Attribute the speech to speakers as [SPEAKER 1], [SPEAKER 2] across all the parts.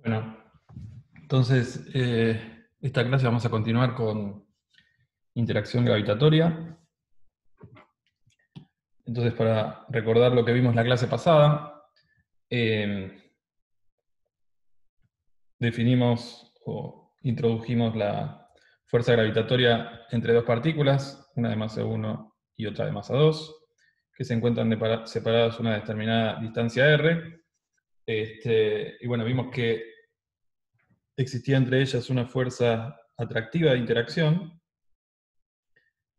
[SPEAKER 1] Bueno, entonces esta clase vamos a continuar con interacción gravitatoria. Entonces, para recordar lo que vimos la clase pasada, definimos o introdujimos la fuerza gravitatoria entre dos partículas, una de masa 1 y otra de masa 2, que se encuentran separadas a una determinada distancia r. Y bueno, vimos que existía entre ellas una fuerza atractiva de interacción,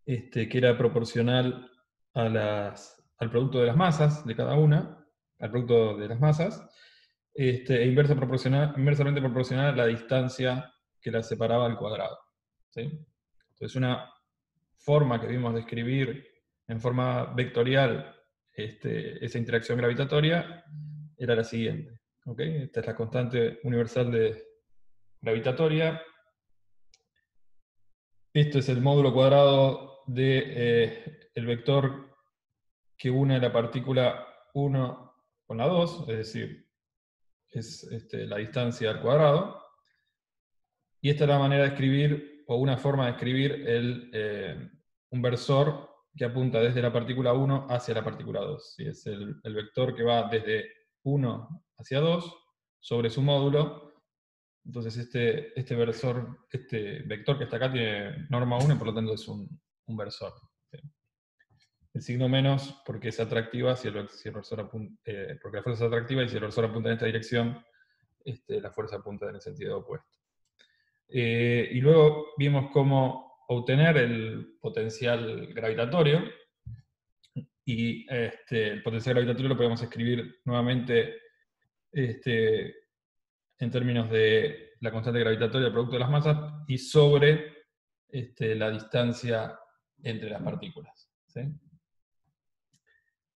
[SPEAKER 1] que era proporcional al producto de las masas de cada una, al producto de las masas, e inversamente proporcional a la distancia que las separaba al cuadrado. ¿Sí? Entonces, una forma que vimos de escribir en forma vectorial esa interacción gravitatoria era la siguiente. ¿Okay? Esta es la constante universal gravitatoria. Esto es el módulo cuadrado del vector que une la partícula 1 con la 2, es decir, es la distancia al cuadrado. Y esta es la manera de escribir, o una forma de escribir un versor que apunta desde la partícula 1 hacia la partícula 2. ¿Sí? Es el vector que va desde 1 hacia 2 sobre su módulo. Entonces este vector que está acá tiene norma 1 y por lo tanto es un versor. ¿Sí? El signo menos porque es atractiva si el versor apunta, porque la fuerza es atractiva, y si el versor apunta en esta dirección, la fuerza apunta en el sentido opuesto. Y luego vimos cómo obtener el potencial gravitatorio, y el potencial gravitatorio lo podemos escribir nuevamente en términos de la constante gravitatoria del producto de las masas y sobre la distancia entre las partículas. ¿Sí?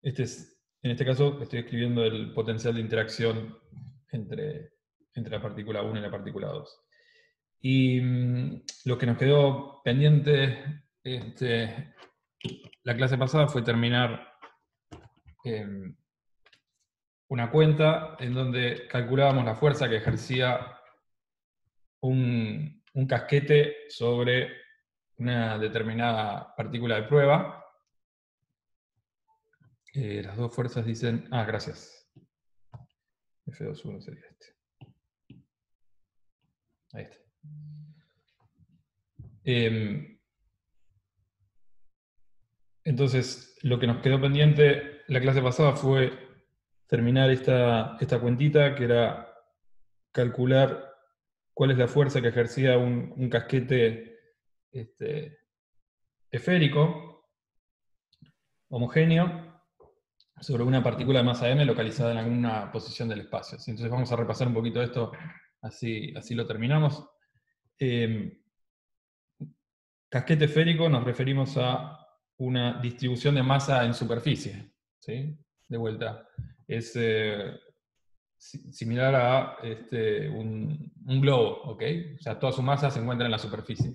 [SPEAKER 1] En este caso estoy escribiendo el potencial de interacción entre la partícula 1 y la partícula 2. Y lo que nos quedó pendiente la clase pasada fue terminar una cuenta en donde calculábamos la fuerza que ejercía un casquete sobre una determinada partícula de prueba. Las dos fuerzas dicen... gracias. F2.1 sería este. Ahí está. Entonces, lo que nos quedó pendiente la clase pasada fue terminar esta cuentita, que era calcular cuál es la fuerza que ejercía un casquete esférico, homogéneo, sobre una partícula de masa m localizada en alguna posición del espacio. ¿Sí? Entonces vamos a repasar un poquito esto, así lo terminamos. Casquete esférico nos referimos a una distribución de masa en superficie. ¿Sí? De vuelta, es similar a un globo, ¿ok? O sea, toda su masa se encuentra en la superficie.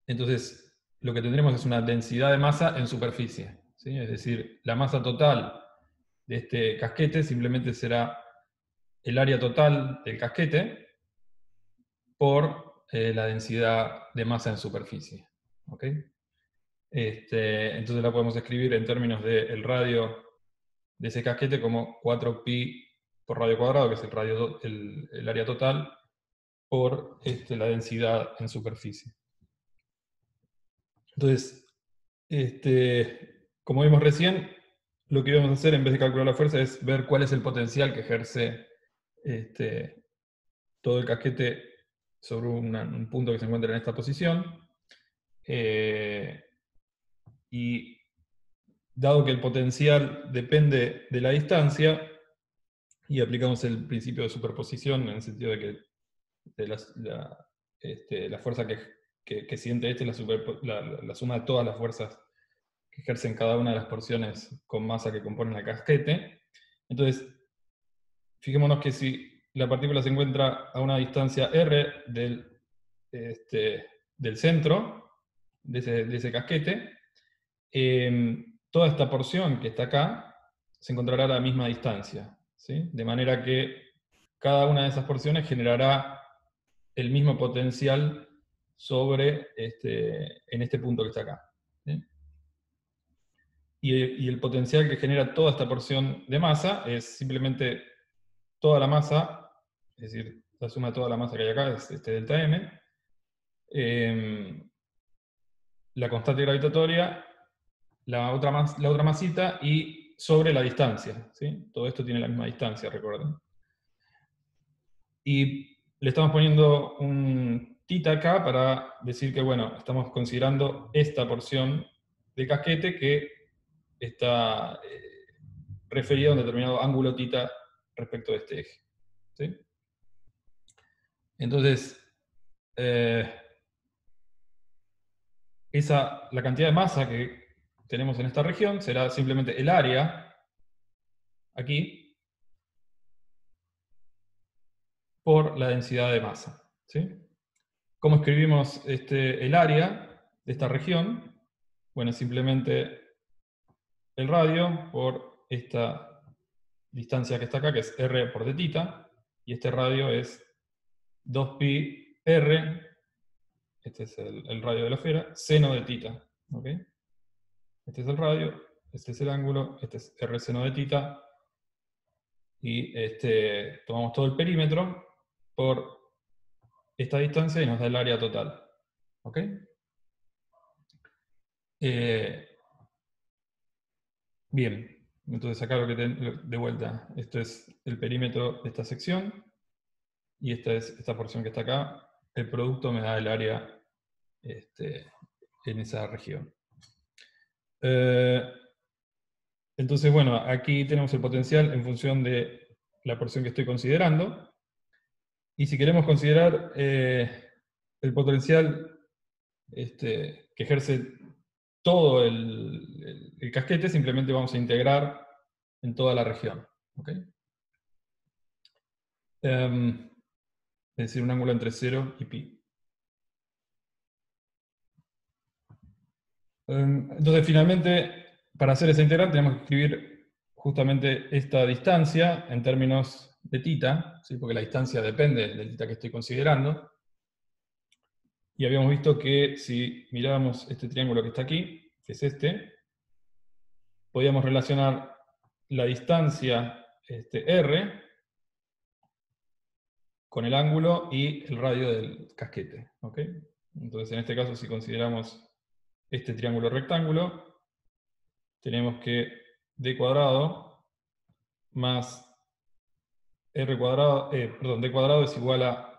[SPEAKER 1] Entonces, lo que tendremos es una densidad de masa en superficie. ¿Sí? Es decir, la masa total de este casquete simplemente será el área total del casquete por la densidad de masa en superficie. ¿Ok? Entonces la podemos escribir en términos del radio de ese casquete como 4pi por radio cuadrado, que es el área total, por la densidad en superficie. Entonces, como vimos recién, lo que íbamos a hacer en vez de calcular la fuerza es ver cuál es el potencial que ejerce todo el casquete sobre un punto que se encuentra en esta posición. Y dado que el potencial depende de la distancia, y aplicamos el principio de superposición en el sentido de que la fuerza que siente es la suma de todas las fuerzas que ejercen cada una de las porciones con masa que componen el casquete. Entonces, fijémonos que si la partícula se encuentra a una distancia r del centro de ese casquete, toda esta porción que está acá se encontrará a la misma distancia. ¿sí? De manera que cada una de esas porciones generará el mismo potencial sobre en este punto que está acá, ¿sí? Y el potencial que genera toda esta porción de masa es simplemente toda la masa, es decir, la suma de toda la masa que hay acá es este delta M, la constante gravitatoria, la otra masita y sobre la distancia, ¿sí? Todo esto tiene la misma distancia, recuerden. Y le estamos poniendo un θ acá para decir que, bueno, estamos considerando esta porción de casquete que está referida a un determinado ángulo θ respecto de este eje, ¿sí? Entonces, la cantidad de masa que tenemos en esta región será simplemente el área, aquí, por la densidad de masa, ¿sí? ¿Cómo escribimos el área de esta región? Bueno, simplemente el radio por esta distancia que está acá, que es r por dθ, y este radio es 2pi r, este es el radio de la esfera, seno de θ, ¿ok? Este es el radio, este es el ángulo, este es r seno de θ, y tomamos todo el perímetro por esta distancia y nos da el área total, ¿ok? Bien, entonces acá de vuelta, esto es el perímetro de esta sección, y esta es esta porción que está acá, el producto me da el área en esa región. Entonces, bueno, aquí tenemos el potencial en función de la porción que estoy considerando, y si queremos considerar el potencial que ejerce todo el casquete, simplemente vamos a integrar en toda la región, ¿ok? Es decir, un ángulo entre 0 y pi. Entonces, finalmente, para hacer esa integral tenemos que escribir justamente esta distancia en términos de θ, ¿sí? Porque la distancia depende del θ que estoy considerando. Y habíamos visto que si mirábamos este triángulo que está aquí, que es podíamos relacionar la distancia r con el ángulo y el radio del casquete, ¿ok? Entonces, en este caso, si consideramos este triángulo rectángulo, tenemos que d cuadrado más r cuadrado, d cuadrado es igual a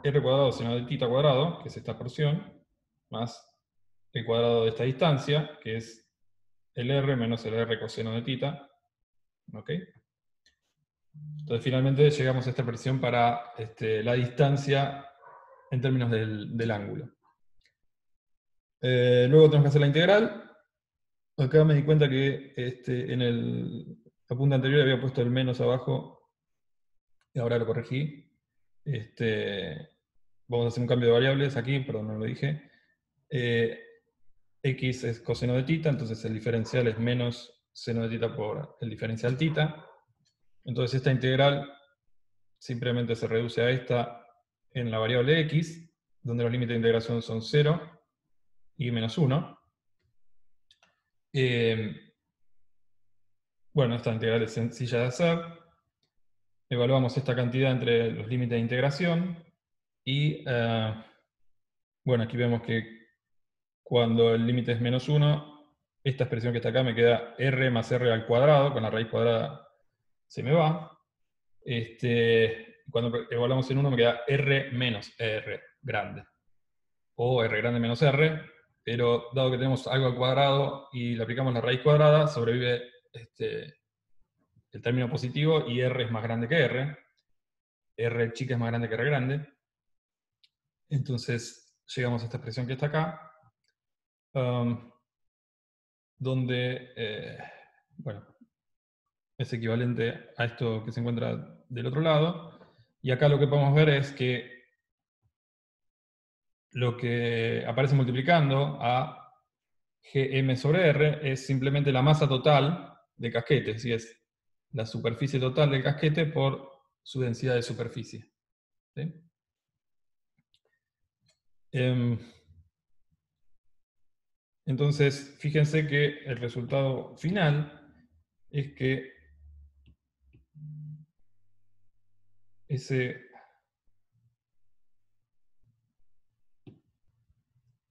[SPEAKER 1] r cuadrado seno de θ cuadrado, que es esta porción, más el cuadrado de esta distancia, que es el r menos el r coseno de θ, ¿ok? Entonces finalmente llegamos a esta expresión para la distancia en términos del ángulo. Luego tenemos que hacer la integral. Acá me di cuenta que en la punta anterior había puesto el menos abajo, y ahora lo corregí. Vamos a hacer un cambio de variables aquí, perdón, no lo dije. X es coseno de θ, entonces el diferencial es menos seno de θ por el diferencial θ. Entonces esta integral simplemente se reduce a esta en la variable x, donde los límites de integración son 0 y menos 1. Bueno, esta integral es sencilla de hacer. Evaluamos esta cantidad entre los límites de integración y, bueno, aquí vemos que cuando el límite es menos 1, esta expresión que está acá me queda r más r al cuadrado, con la raíz cuadrada se me va. Cuando evaluamos en 1 me queda r menos r grande, o r grande menos r, pero dado que tenemos algo al cuadrado y le aplicamos la raíz cuadrada, sobrevive el término positivo y r es más grande que r chica es más grande que r grande. Entonces llegamos a esta expresión que está acá, donde, bueno, es equivalente a esto que se encuentra del otro lado, y acá lo que podemos ver es que lo que aparece multiplicando a Gm sobre R es simplemente la masa total de casquete, si es la superficie total del casquete por su densidad de superficie. ¿Sí? Entonces, fíjense que el resultado final es que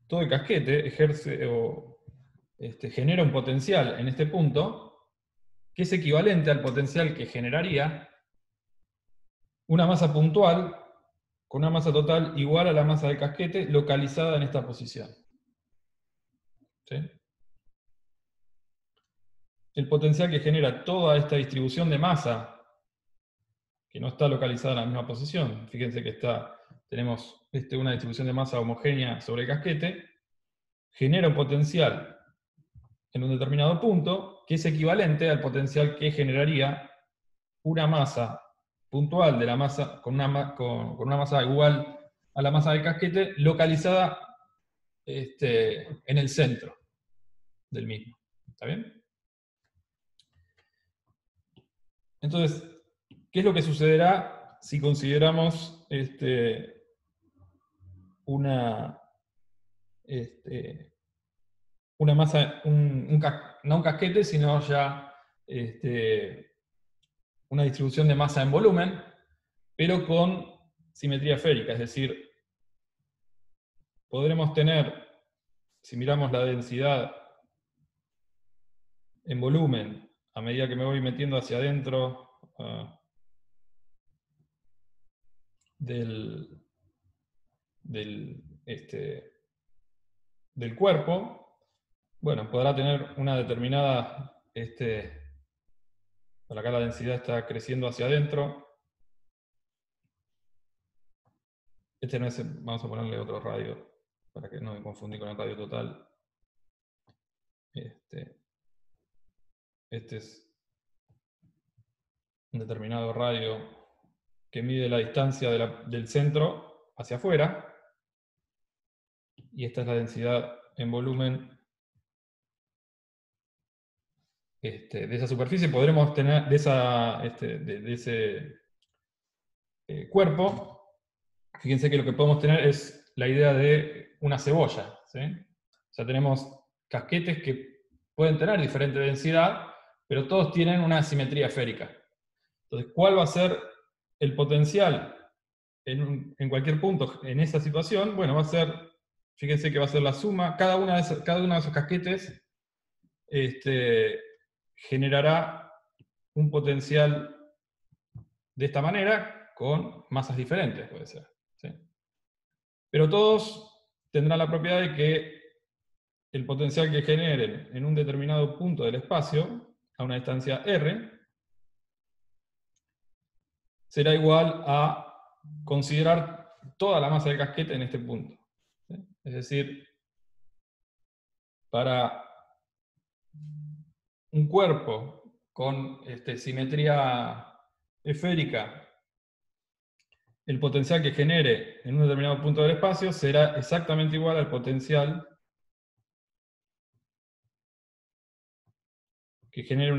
[SPEAKER 1] todo el casquete ejerce o genera un potencial en este punto que es equivalente al potencial que generaría una masa puntual con una masa total igual a la masa del casquete localizada en esta posición. ¿Sí? El potencial que genera toda esta distribución de masa, que no está localizada en la misma posición, fíjense que tenemos una distribución de masa homogénea sobre el casquete, genera un potencial en un determinado punto que es equivalente al potencial que generaría una masa puntual de la masa, con una masa igual a la masa del casquete, localizada en el centro del mismo. ¿Está bien? Entonces, ¿qué es lo que sucederá si consideramos una masa, no un casquete, sino ya una distribución de masa en volumen, pero con simetría esférica? Es decir, podremos tener, si miramos la densidad en volumen, a medida que me voy metiendo hacia adentro del cuerpo, bueno, podrá tener una determinada, por acá la densidad está creciendo hacia adentro. No es, vamos a ponerle otro radio, para que no me confundí con el radio total. Este es un determinado radio que mide la distancia del centro hacia afuera, y esta es la densidad en volumen de esa superficie. Podremos tener de ese cuerpo. Fíjense que lo que podemos tener es la idea de una cebolla, ¿sí? O sea, tenemos casquetes que pueden tener diferente densidad, pero todos tienen una simetría esférica. Entonces, ¿cuál va a ser el potencial en cualquier punto en esa situación? Bueno, va a ser, fíjense que va a ser la suma, cada uno de esos casquetes generará un potencial de esta manera con masas diferentes, puede ser. ¿Sí? Pero todos tendrán la propiedad de que el potencial que generen en un determinado punto del espacio, a una distancia r, será igual a considerar toda la masa del casquete en este punto. ¿Sí? Es decir, para un cuerpo con simetría esférica, el potencial que genere en un determinado punto del espacio será exactamente igual al potencial que genere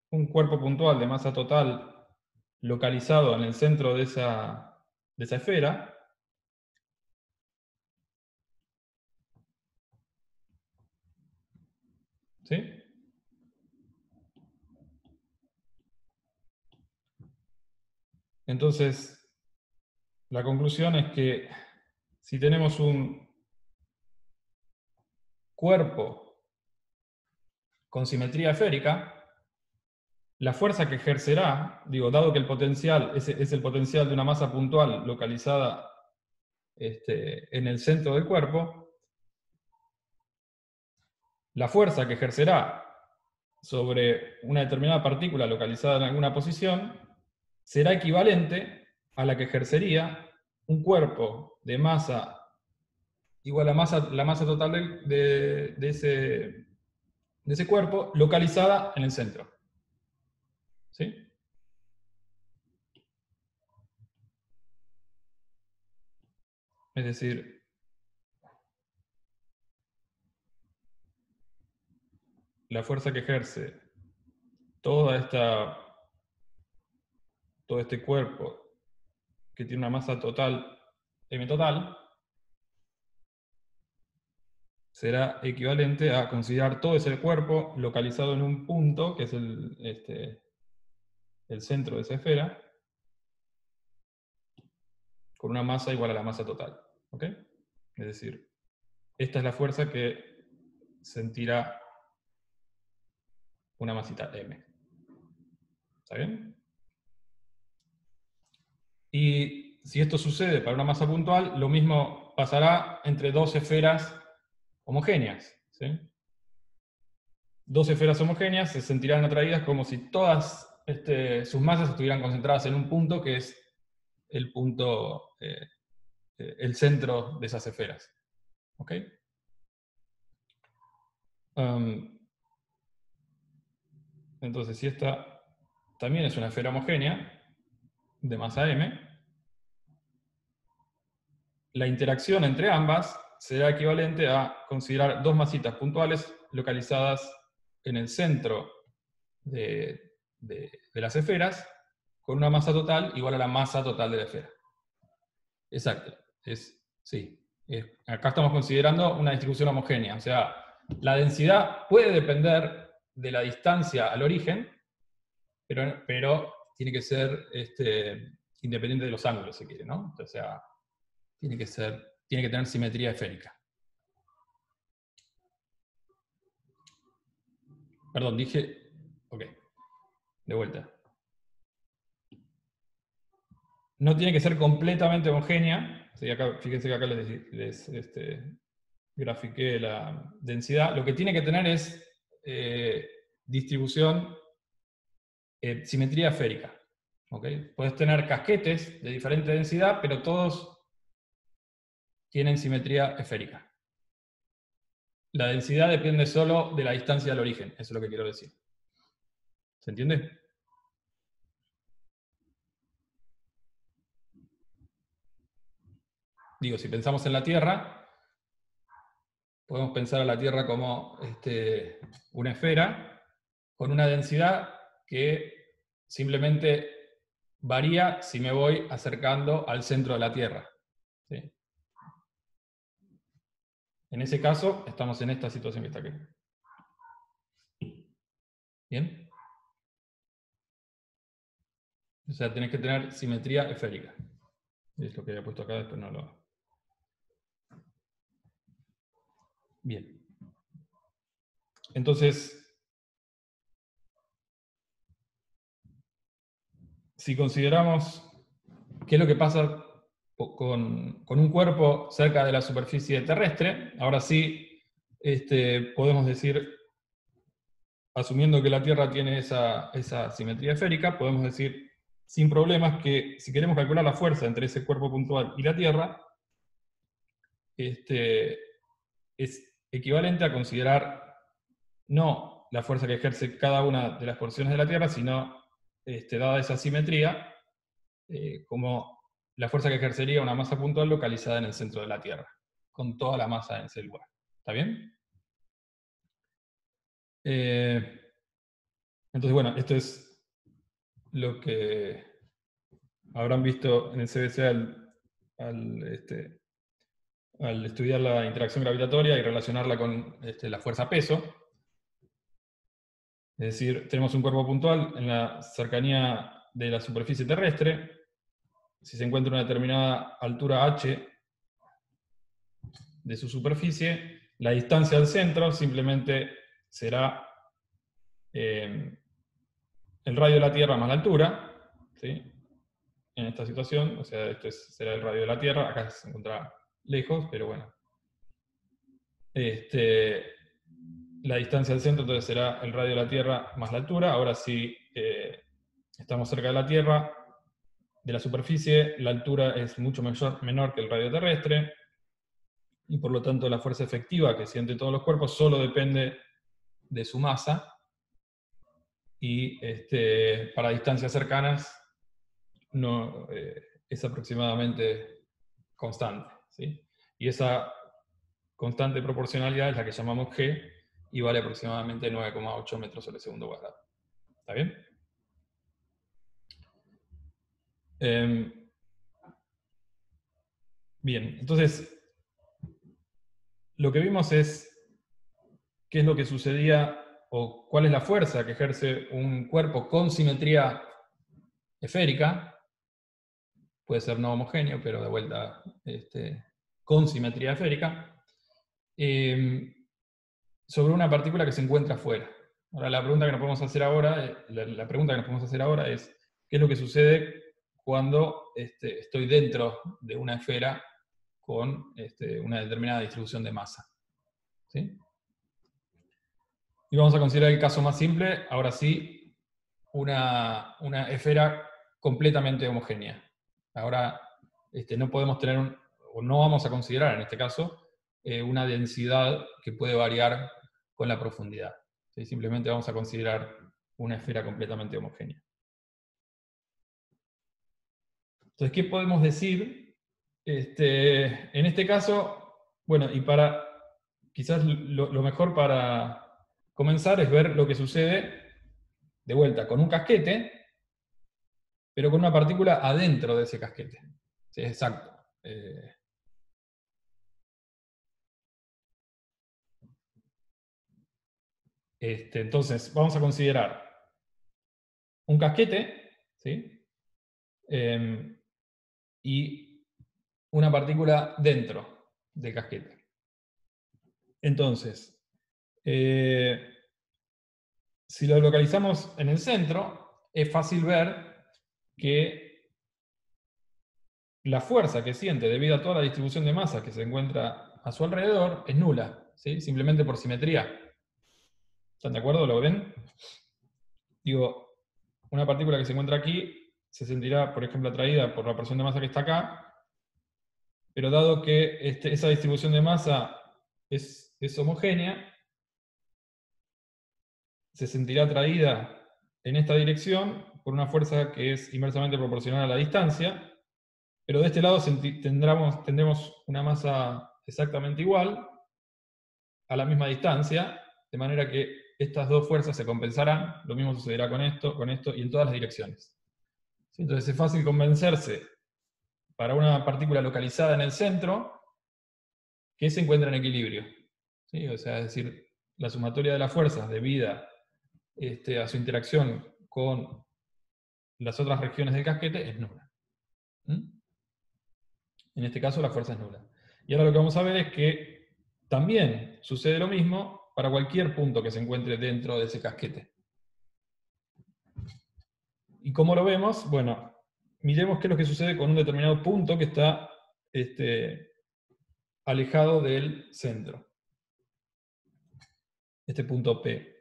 [SPEAKER 1] un cuerpo puntual de masa total localizado en el centro de esa esfera, ¿sí? Entonces, la conclusión es que si tenemos un cuerpo con simetría esférica, la fuerza que ejercerá, dado que el potencial es el potencial de una masa puntual localizada en el centro del cuerpo, la fuerza que ejercerá sobre una determinada partícula localizada en alguna posición será equivalente a la que ejercería un cuerpo de masa igual a la masa total de ese cuerpo localizada en el centro. ¿Sí? Es decir, la fuerza que ejerce todo este cuerpo que tiene una masa total, m total, será equivalente a considerar todo ese cuerpo localizado en un punto, que es el centro de esa esfera, con una masa igual a la masa total. ¿Ok? Es decir, esta es la fuerza que sentirá una masita m. ¿Está bien? Y si esto sucede para una masa puntual, lo mismo pasará entre dos esferas homogéneas. ¿Sí? Dos esferas homogéneas se sentirán atraídas como si todas sus masas estuvieran concentradas en un punto que es el punto, el centro de esas esferas. ¿Ok? Entonces, si esta también es una esfera homogénea de masa m, la interacción entre ambas será equivalente a considerar dos masitas puntuales localizadas en el centro de las esferas con una masa total igual a la masa total de la esfera. Exacto. Sí. Acá estamos considerando una distribución homogénea. O sea, la densidad puede depender de la distancia al origen, pero tiene que ser independiente de los ángulos, si quiere, ¿no? O sea, tiene que tener simetría esférica. Perdón, dije... Ok, de vuelta. No tiene que ser completamente homogénea. Sí, acá, fíjense que acá les grafiqué la densidad. Lo que tiene que tener es distribución, simetría esférica. ¿Okay? Puedes tener casquetes de diferente densidad, pero todos tienen simetría esférica. La densidad depende solo de la distancia al origen, eso es lo que quiero decir. ¿Se entiende? Digo, si pensamos en la Tierra, podemos pensar a la Tierra como una esfera con una densidad que simplemente varía si me voy acercando al centro de la Tierra. ¿Sí? En ese caso, estamos en esta situación que está aquí. ¿Bien? O sea, tenés que tener simetría esférica. Es lo que había puesto acá, después no lo... Bien. Entonces, si consideramos qué es lo que pasa con un cuerpo cerca de la superficie terrestre, ahora sí podemos decir, asumiendo que la Tierra tiene esa simetría esférica, podemos decir sin problemas que si queremos calcular la fuerza entre ese cuerpo puntual y la Tierra, es equivalente a considerar no la fuerza que ejerce cada una de las porciones de la Tierra, sino, dada esa simetría, como la fuerza que ejercería una masa puntual localizada en el centro de la Tierra, con toda la masa en ese lugar. ¿Está bien? Entonces, bueno, esto es lo que habrán visto en el CBC al estudiar la interacción gravitatoria y relacionarla con la fuerza-peso. Es decir, tenemos un cuerpo puntual en la cercanía de la superficie terrestre. Si se encuentra una determinada altura h de su superficie, la distancia al centro simplemente será el radio de la Tierra más la altura, ¿sí? En esta situación, o sea, esto será el radio de la Tierra, acá se encuentra lejos, pero bueno. La distancia al centro entonces será el radio de la Tierra más la altura. Ahora si estamos cerca de la Tierra, de la superficie, la altura es mucho menor que el radio terrestre, y por lo tanto la fuerza efectiva que sienten todos los cuerpos solo depende de su masa, y para distancias cercanas no, es aproximadamente constante. ¿Sí? Y esa constante proporcionalidad es la que llamamos G, y vale aproximadamente 9,8 metros sobre segundo cuadrado. ¿Está bien? Bien, entonces, lo que vimos es qué es lo que sucedía o cuál es la fuerza que ejerce un cuerpo con simetría esférica. Puede ser no homogéneo, pero de vuelta con simetría esférica, sobre una partícula que se encuentra afuera. Ahora, la pregunta que nos podemos hacer ahora, es ¿qué es lo que sucede cuando estoy dentro de una esfera con una determinada distribución de masa? ¿Sí? Y vamos a considerar el caso más simple, ahora sí, una esfera completamente homogénea. Ahora, no podemos tener, o no vamos a considerar en este caso, una densidad que puede variar con la profundidad. ¿Sí? Simplemente vamos a considerar una esfera completamente homogénea. Entonces, ¿qué podemos decir? En este caso, bueno, y para quizás lo mejor para comenzar es ver lo que sucede de vuelta con un casquete, pero con una partícula adentro de ese casquete. Sí, exacto. Entonces, vamos a considerar un casquete, ¿sí? Y una partícula dentro del casquete. Entonces, si lo localizamos en el centro, es fácil ver que la fuerza que siente debido a toda la distribución de masa que se encuentra a su alrededor es nula, ¿sí? Simplemente por simetría. ¿Están de acuerdo? ¿Lo ven? Digo, una partícula que se encuentra aquí se sentirá, por ejemplo, atraída por la porción de masa que está acá, pero dado que esa distribución de masa es homogénea, se sentirá atraída en esta dirección por una fuerza que es inversamente proporcional a la distancia, pero de este lado tendremos una masa exactamente igual, a la misma distancia, de manera que estas dos fuerzas se compensarán, lo mismo sucederá con esto y en todas las direcciones. ¿Sí? Entonces es fácil convencerse para una partícula localizada en el centro que se encuentra en equilibrio. ¿Sí? O sea, es decir, la sumatoria de las fuerzas debida a su interacción con las otras regiones del casquete es nula. En este caso la fuerza es nula. Y ahora lo que vamos a ver es que también sucede lo mismo para cualquier punto que se encuentre dentro de ese casquete. ¿Y cómo lo vemos? Bueno, miremos qué es lo que sucede con un determinado punto que está alejado del centro. Este punto P.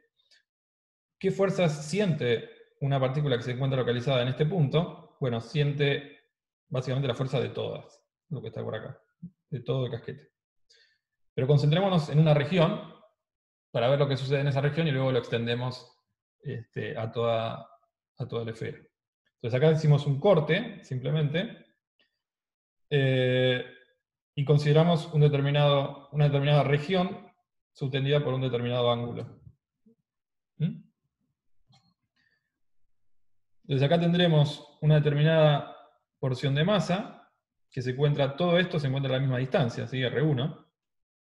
[SPEAKER 1] ¿Qué fuerzas siente una partícula que se encuentra localizada en este punto? Bueno, siente básicamente la fuerza de todas, lo que está por acá, de todo el casquete. Pero concentrémonos en una región para ver lo que sucede en esa región y luego lo extendemos a toda la esfera. Entonces acá hicimos un corte, simplemente, y consideramos una determinada región subtendida por un determinado ángulo. Entonces acá tendremos una determinada porción de masa, que todo esto se encuentra a la misma distancia, ¿sí? R1,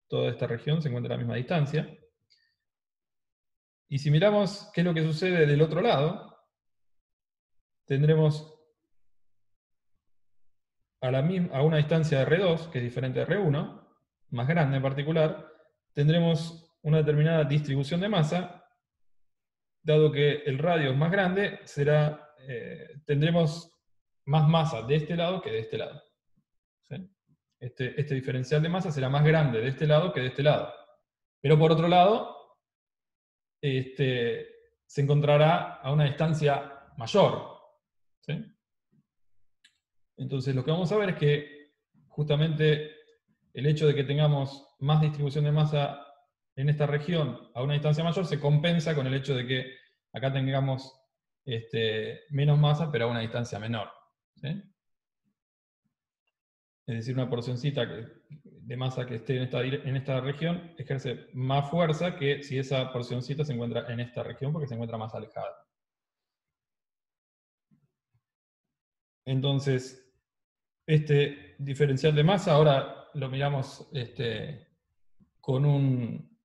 [SPEAKER 1] toda esta región se encuentra a la misma distancia. Y si miramos qué es lo que sucede del otro lado, tendremos a una distancia de R2, que es diferente de R1, más grande en particular, tendremos una determinada distribución de masa, dado que el radio es más grande, tendremos más masa de este lado que de este lado. ¿Sí? Este diferencial de masa será más grande de este lado que de este lado. Pero por otro lado, se encontrará a una distancia mayor. ¿Sí? Entonces lo que vamos a ver es que justamente el hecho de que tengamos más distribución de masa en esta región a una distancia mayor se compensa con el hecho de que acá tengamos menos masa pero a una distancia menor. ¿Sí? Es decir, una porcioncita de masa que esté en esta región ejerce más fuerza que si esa porcioncita se encuentra en esta región porque se encuentra más alejada. Entonces, este diferencial de masa ahora lo miramos con un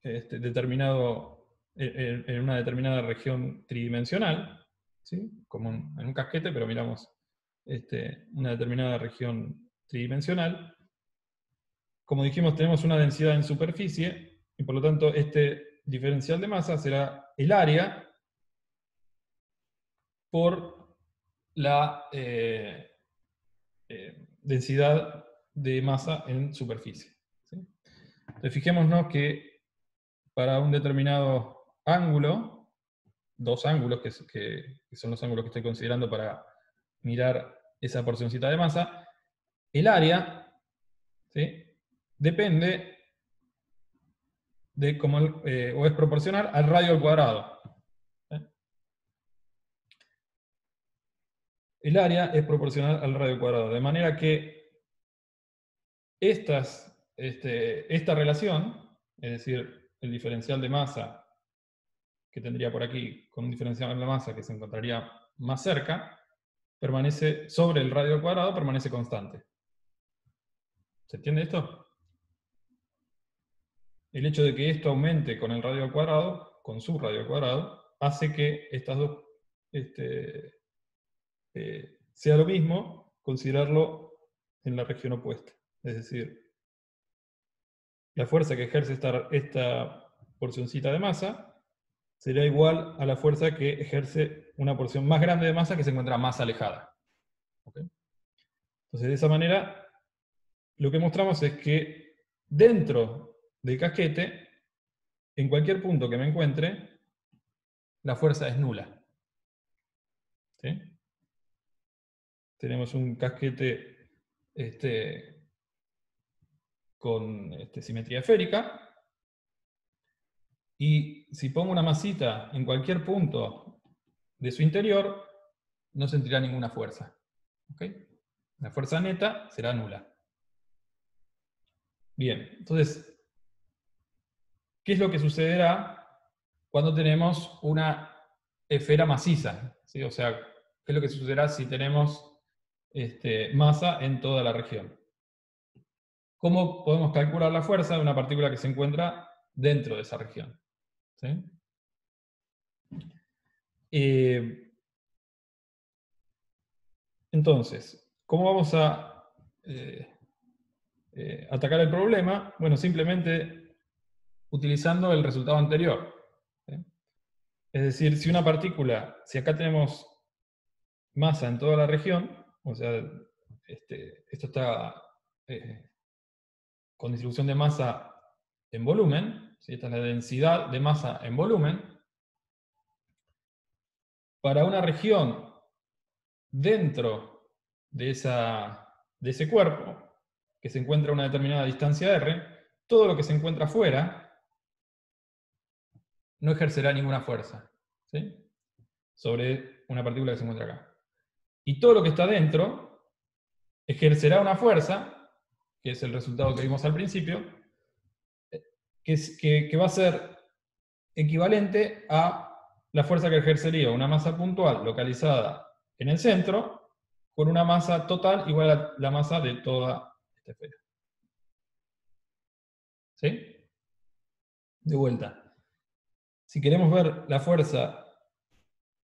[SPEAKER 1] determinado, en una determinada región tridimensional, ¿sí? Como en un casquete, pero miramos una determinada región tridimensional. Como dijimos, tenemos una densidad en superficie, y por lo tanto este diferencial de masa será el área por la densidad de masa en superficie. ¿Sí? Entonces fijémonos que para un determinado ángulo, dos ángulos que son los ángulos que estoy considerando para mirar esa porcioncita de masa, el área, ¿sí?, depende de cómo, o es proporcional al radio al cuadrado. El área es proporcional al radio al cuadrado, de manera que esta relación, es decir, el diferencial de masa que tendría por aquí con un diferencial de masa que se encontraría más cerca, permanece sobre el radio al cuadrado, permanece constante. ¿Se entiende esto? El hecho de que esto aumente con el radio al cuadrado, con su radio al cuadrado, hace que estas dos sea lo mismo considerarlo en la región opuesta. Es decir, la fuerza que ejerce esta porcioncita de masa será igual a la fuerza que ejerce una porción más grande de masa que se encuentra más alejada. ¿Okay? Entonces, de esa manera, lo que mostramos es que dentro del casquete, en cualquier punto que me encuentre, la fuerza es nula. ¿Sí? Tenemos un casquete con simetría esférica, y si pongo una masita en cualquier punto de su interior, no sentirá ninguna fuerza. ¿Okay? La fuerza neta será nula. Bien, entonces, ¿qué es lo que sucederá cuando tenemos una esfera maciza? ¿Sí? O sea, ¿qué es lo que sucederá si tenemos masa en toda la región? ¿Cómo podemos calcular la fuerza de una partícula que se encuentra dentro de esa región? ¿Sí? Entonces, ¿cómo vamos a atacar el problema? Bueno, simplemente utilizando el resultado anterior. ¿Sí? Es decir, si acá tenemos masa en toda la región, o sea, esto está con distribución de masa en volumen, ¿sí? Esta es la densidad de masa en volumen. Para una región dentro de ese cuerpo, que se encuentra a una determinada distancia r, todo lo que se encuentra afuera no ejercerá ninguna fuerza, ¿sí?, sobre una partícula que se encuentra acá. Y todo lo que está dentro ejercerá una fuerza, que es el resultado que vimos al principio, que va a ser equivalente a la fuerza que ejercería una masa puntual localizada en el centro con una masa total igual a la masa de toda esta esfera. ¿Sí? De vuelta. Si queremos ver la fuerza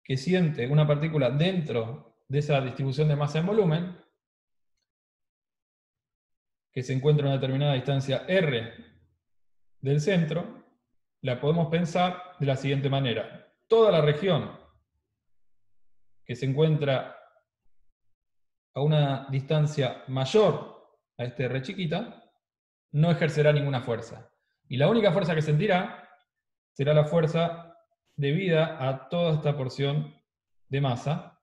[SPEAKER 1] que siente una partícula dentro de esa distribución de masa en volumen, que se encuentra a una determinada distancia r del centro, la podemos pensar de la siguiente manera. Toda la región que se encuentra a una distancia mayor a este r chiquita, no ejercerá ninguna fuerza. Y la única fuerza que sentirá será la fuerza debida a toda esta porción de masa,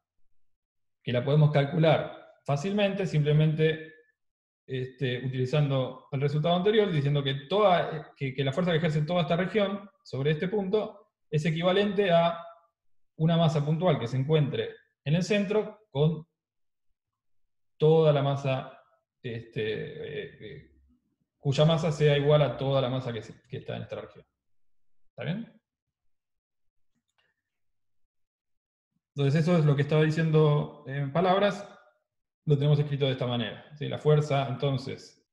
[SPEAKER 1] que la podemos calcular fácilmente, simplemente utilizando el resultado anterior, diciendo que la fuerza que ejerce toda esta región sobre este punto es equivalente a una masa puntual que se encuentre en el centro con toda la masa, cuya masa sea igual a toda la masa que está en esta región. ¿Está bien? Entonces eso es lo que estaba diciendo en palabras, lo tenemos escrito de esta manera. ¿Sí? La fuerza, entonces,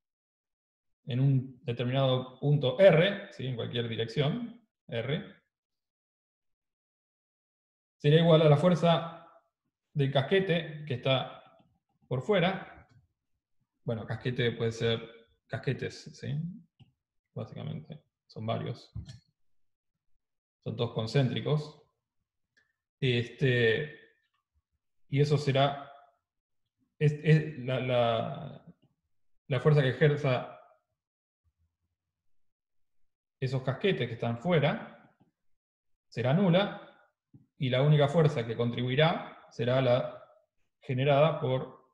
[SPEAKER 1] en un determinado punto R, ¿sí? En cualquier dirección, R, sería igual a la fuerza del casquete que está por fuera. Bueno, casquete puede ser casquetes, ¿sí? Básicamente, son varios. Son todos concéntricos. Y eso será la fuerza que ejerza esos casquetes que están fuera será nula, y la única fuerza que contribuirá será la generada por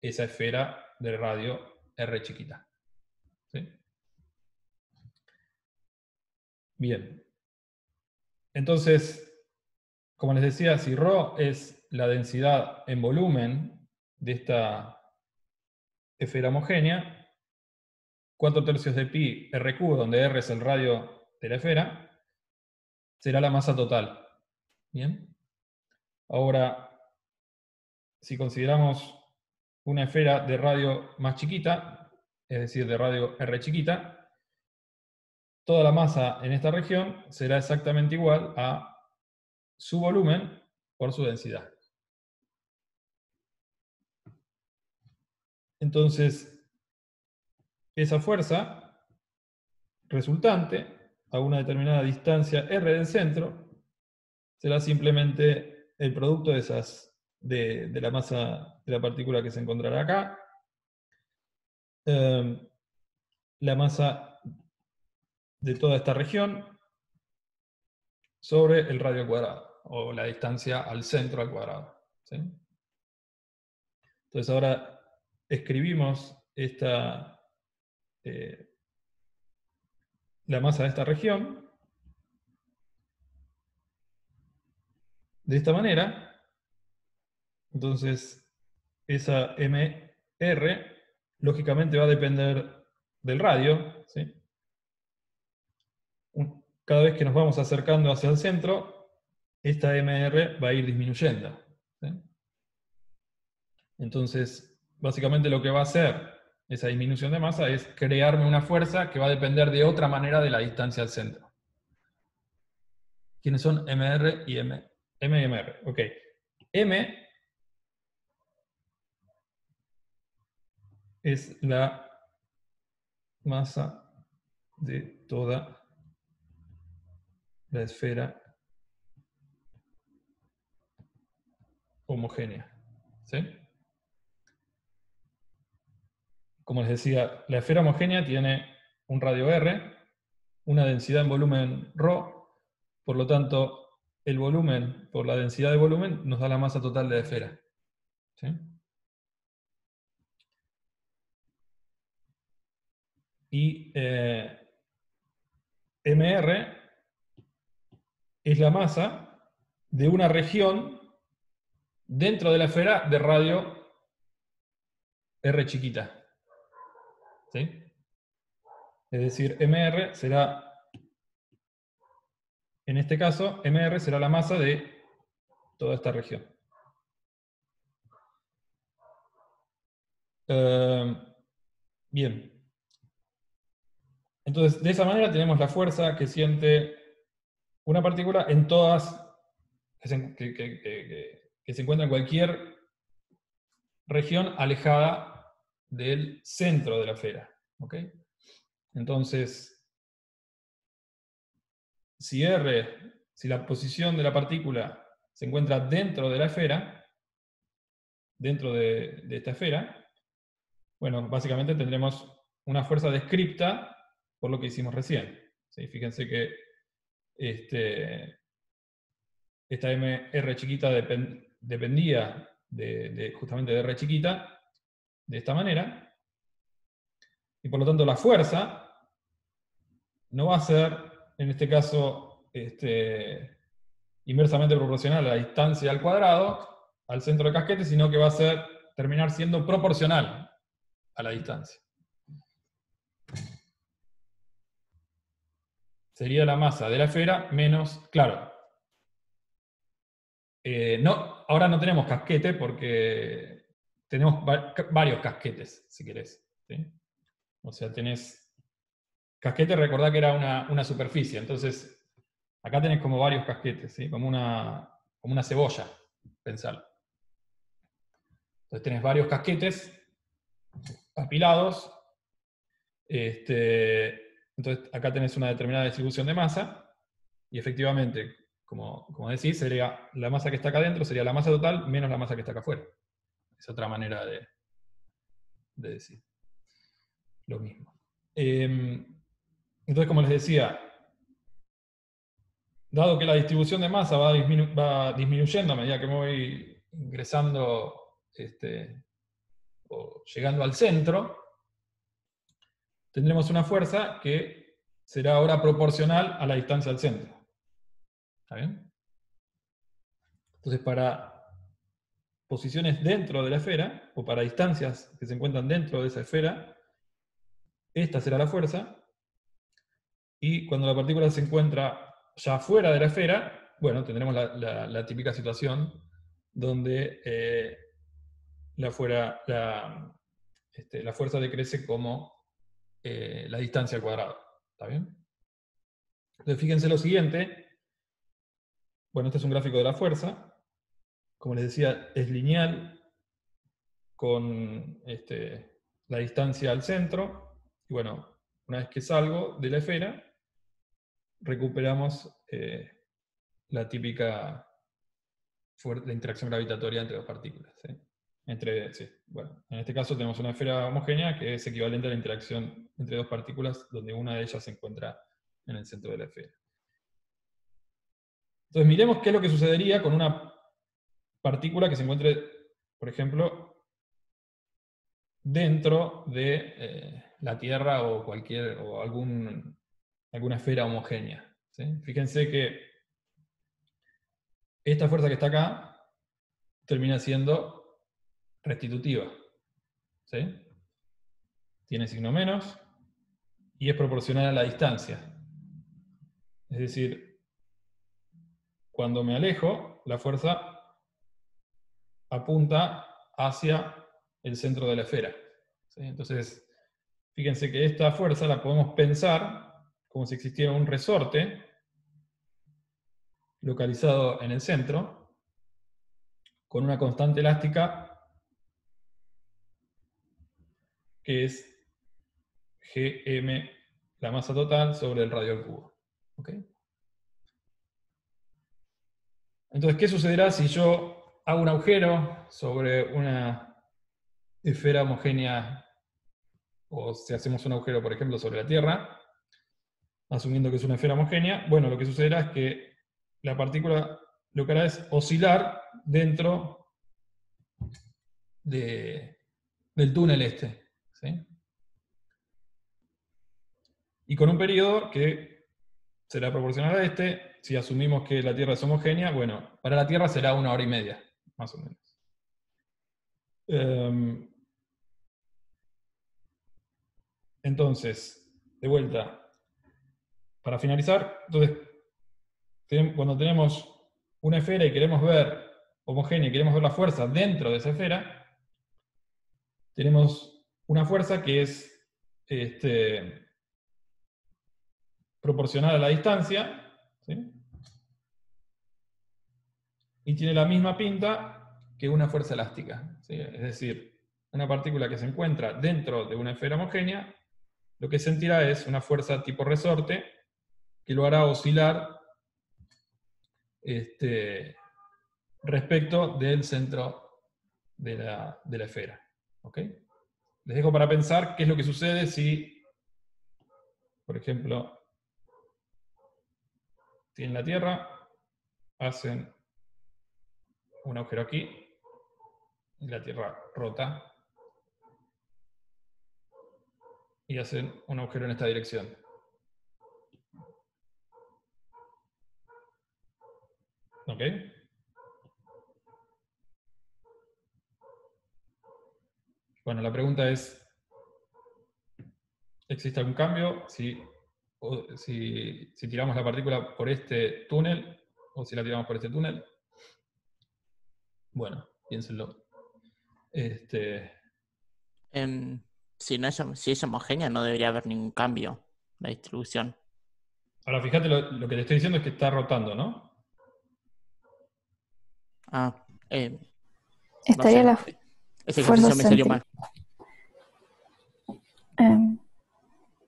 [SPEAKER 1] esa esfera de radio R chiquita. ¿Sí? Bien. Entonces, como les decía, si ρ es la densidad en volumen de esta esfera homogénea, 4/3 de pi RQ, donde R es el radio de la esfera, será la masa total. ¿Bien? Ahora, si consideramos una esfera de radio más chiquita, es decir, de radio R chiquita, toda la masa en esta región será exactamente igual a su volumen por su densidad. Entonces, esa fuerza resultante a una determinada distancia R del centro será simplemente el producto de la masa de la partícula que se encontrará acá, la masa de toda esta región sobre el radio al cuadrado, o la distancia al centro al cuadrado. ¿Sí? Entonces ahora escribimos la masa de esta región de esta manera. Entonces esa MR lógicamente va a depender del radio. ¿Sí? Cada vez que nos vamos acercando hacia el centro, esta MR va a ir disminuyendo. ¿Sí? Entonces, básicamente lo que va a hacer esa disminución de masa es crearme una fuerza que va a depender de otra manera de la distancia al centro. ¿Quiénes son MR y M? M y MR. Ok. M es la masa de toda la esfera homogénea. ¿Sí? Como les decía, la esfera homogénea tiene un radio R, una densidad en volumen ρ, por lo tanto, el volumen por la densidad de volumen nos da la masa total de la esfera. ¿Sí? Y MR es la masa de una región dentro de la esfera de radio R chiquita. ¿Sí? Es decir, MR será, en este caso, MR será la masa de toda esta región. Bien. Entonces, de esa manera tenemos la fuerza que siente una partícula en todas, que se encuentra en cualquier región alejada del centro de la esfera. ¿Ok? Entonces, si la posición de la partícula se encuentra dentro de la esfera, dentro de esta esfera, bueno, básicamente tendremos una fuerza descripta por lo que hicimos recién. ¿Sí? Fíjense que esta MR chiquita dependía justamente de R chiquita, de esta manera, y por lo tanto la fuerza no va a ser, en este caso, inversamente proporcional a la distancia al cuadrado, al centro del casquete, sino que va a terminar siendo proporcional a la distancia. Sería la masa de la esfera menos, claro, No, ahora no tenemos casquete porque tenemos varios casquetes, si querés. ¿Sí? O sea, tenés... Casquete, recordá que era una superficie, entonces acá tenés como varios casquetes, ¿sí? Como una cebolla, pensalo. Entonces tenés varios casquetes apilados. Entonces acá tenés una determinada distribución de masa, y efectivamente, como decís, sería la masa que está acá adentro, sería la masa total menos la masa que está acá afuera. Es otra manera de decir lo mismo. Entonces, como les decía, dado que la distribución de masa va disminuyendo a medida que me voy ingresando o llegando al centro, tendremos una fuerza que será ahora proporcional a la distancia al centro. ¿Está bien? Entonces, para posiciones dentro de la esfera, o para distancias que se encuentran dentro de esa esfera, esta será la fuerza, y cuando la partícula se encuentra ya fuera de la esfera, bueno, tendremos la típica situación donde la fuerza decrece como la distancia al cuadrado. ¿Está bien? Entonces fíjense lo siguiente. Bueno, este es un gráfico de la fuerza. Como les decía, es lineal con la distancia al centro. Y bueno, una vez que salgo de la esfera, recuperamos la típica la interacción gravitatoria entre dos partículas. ¿Sí? Bueno, en este caso tenemos una esfera homogénea que es equivalente a la interacción entre dos partículas donde una de ellas se encuentra en el centro de la esfera. Entonces miremos qué es lo que sucedería con una partícula que se encuentre, por ejemplo, dentro de la Tierra o alguna esfera homogénea. ¿Sí? Fíjense que esta fuerza que está acá termina siendo restitutiva. ¿Sí? Tiene signo menos y es proporcional a la distancia. Es decir, cuando me alejo, la fuerza apunta hacia el centro de la esfera. ¿Sí? Entonces, fíjense que esta fuerza la podemos pensar como si existiera un resorte localizado en el centro, con una constante elástica que es Gm, la masa total, sobre el radio al cubo. ¿Okay? Entonces, ¿qué sucederá si yo hago un agujero sobre una esfera homogénea, o si hacemos un agujero, por ejemplo, sobre la Tierra, asumiendo que es una esfera homogénea? Bueno, lo que sucederá es que la partícula lo que hará es oscilar dentro del túnel este. ¿Sí? Y con un periodo que será proporcional a este. Si asumimos que la Tierra es homogénea, bueno, para la Tierra será 1 hora y media, más o menos. Entonces, de vuelta, para finalizar, entonces, cuando tenemos una esfera y queremos ver homogénea y queremos ver la fuerza dentro de esa esfera, tenemos una fuerza que es proporcional a la distancia, ¿sí? Y tiene la misma pinta que una fuerza elástica. ¿Sí? Es decir, una partícula que se encuentra dentro de una esfera homogénea, lo que sentirá es una fuerza tipo resorte que lo hará oscilar respecto del centro de la esfera. ¿Ok? Les dejo para pensar qué es lo que sucede si, por ejemplo, tienen la Tierra, hacen un agujero aquí, y la Tierra rota, y hacen un agujero en esta dirección. ¿Ok? Bueno, la pregunta es, ¿existe algún cambio si tiramos la partícula por este túnel o si la tiramos por este túnel? Bueno, piénsenlo.
[SPEAKER 2] Si es homogénea, no debería haber ningún cambio en la distribución.
[SPEAKER 1] Ahora, fíjate, lo que te estoy diciendo es que está rotando, ¿no?
[SPEAKER 2] Ah, no
[SPEAKER 3] Estaría
[SPEAKER 2] sé.
[SPEAKER 3] la
[SPEAKER 2] Ese
[SPEAKER 3] fuerza
[SPEAKER 2] ejercicio me salió mal.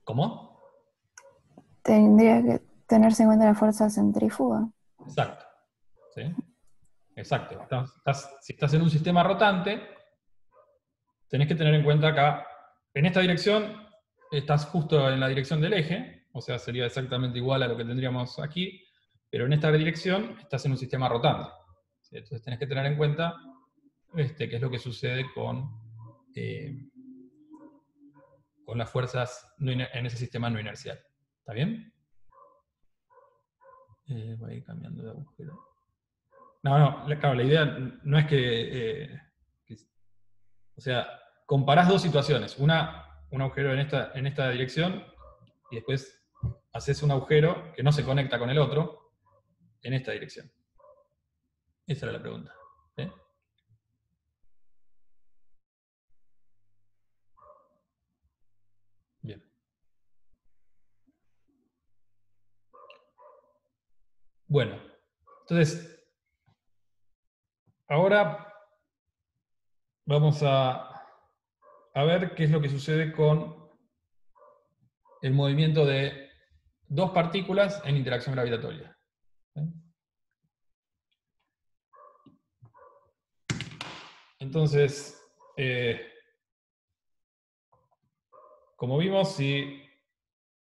[SPEAKER 1] ¿Cómo?
[SPEAKER 3] Tendría que tenerse en cuenta la fuerza centrífuga.
[SPEAKER 1] Exacto. ¿Sí? Exacto. Si estás en un sistema rotante, tenés que tener en cuenta acá, en esta dirección, estás justo en la dirección del eje, o sea, sería exactamente igual a lo que tendríamos aquí, pero en esta dirección estás en un sistema rotante. ¿Sí? Entonces tenés que tener en cuenta qué es lo que sucede con las fuerzas en ese sistema no inercial. ¿Está bien? Voy a ir cambiando de agujero. No, claro, la idea no es o sea, comparás dos situaciones. Un agujero en esta dirección y después haces un agujero que no se conecta con el otro en esta dirección. Esa era la pregunta. ¿Sí? Bien. Bueno, entonces, ahora vamos a ver qué es lo que sucede con el movimiento de dos partículas en interacción gravitatoria. ¿Sí? Entonces, como vimos, si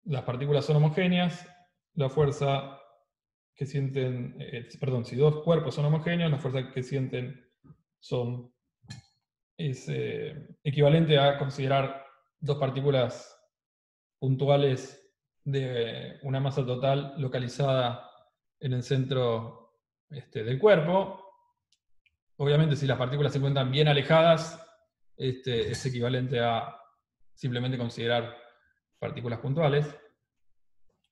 [SPEAKER 1] las partículas son homogéneas, la fuerza que sienten, si dos cuerpos son homogéneos, la fuerza que sienten es equivalente a considerar dos partículas puntuales de una masa total localizada en el centro del cuerpo. Obviamente, si las partículas se encuentran bien alejadas, es equivalente a simplemente considerar partículas puntuales.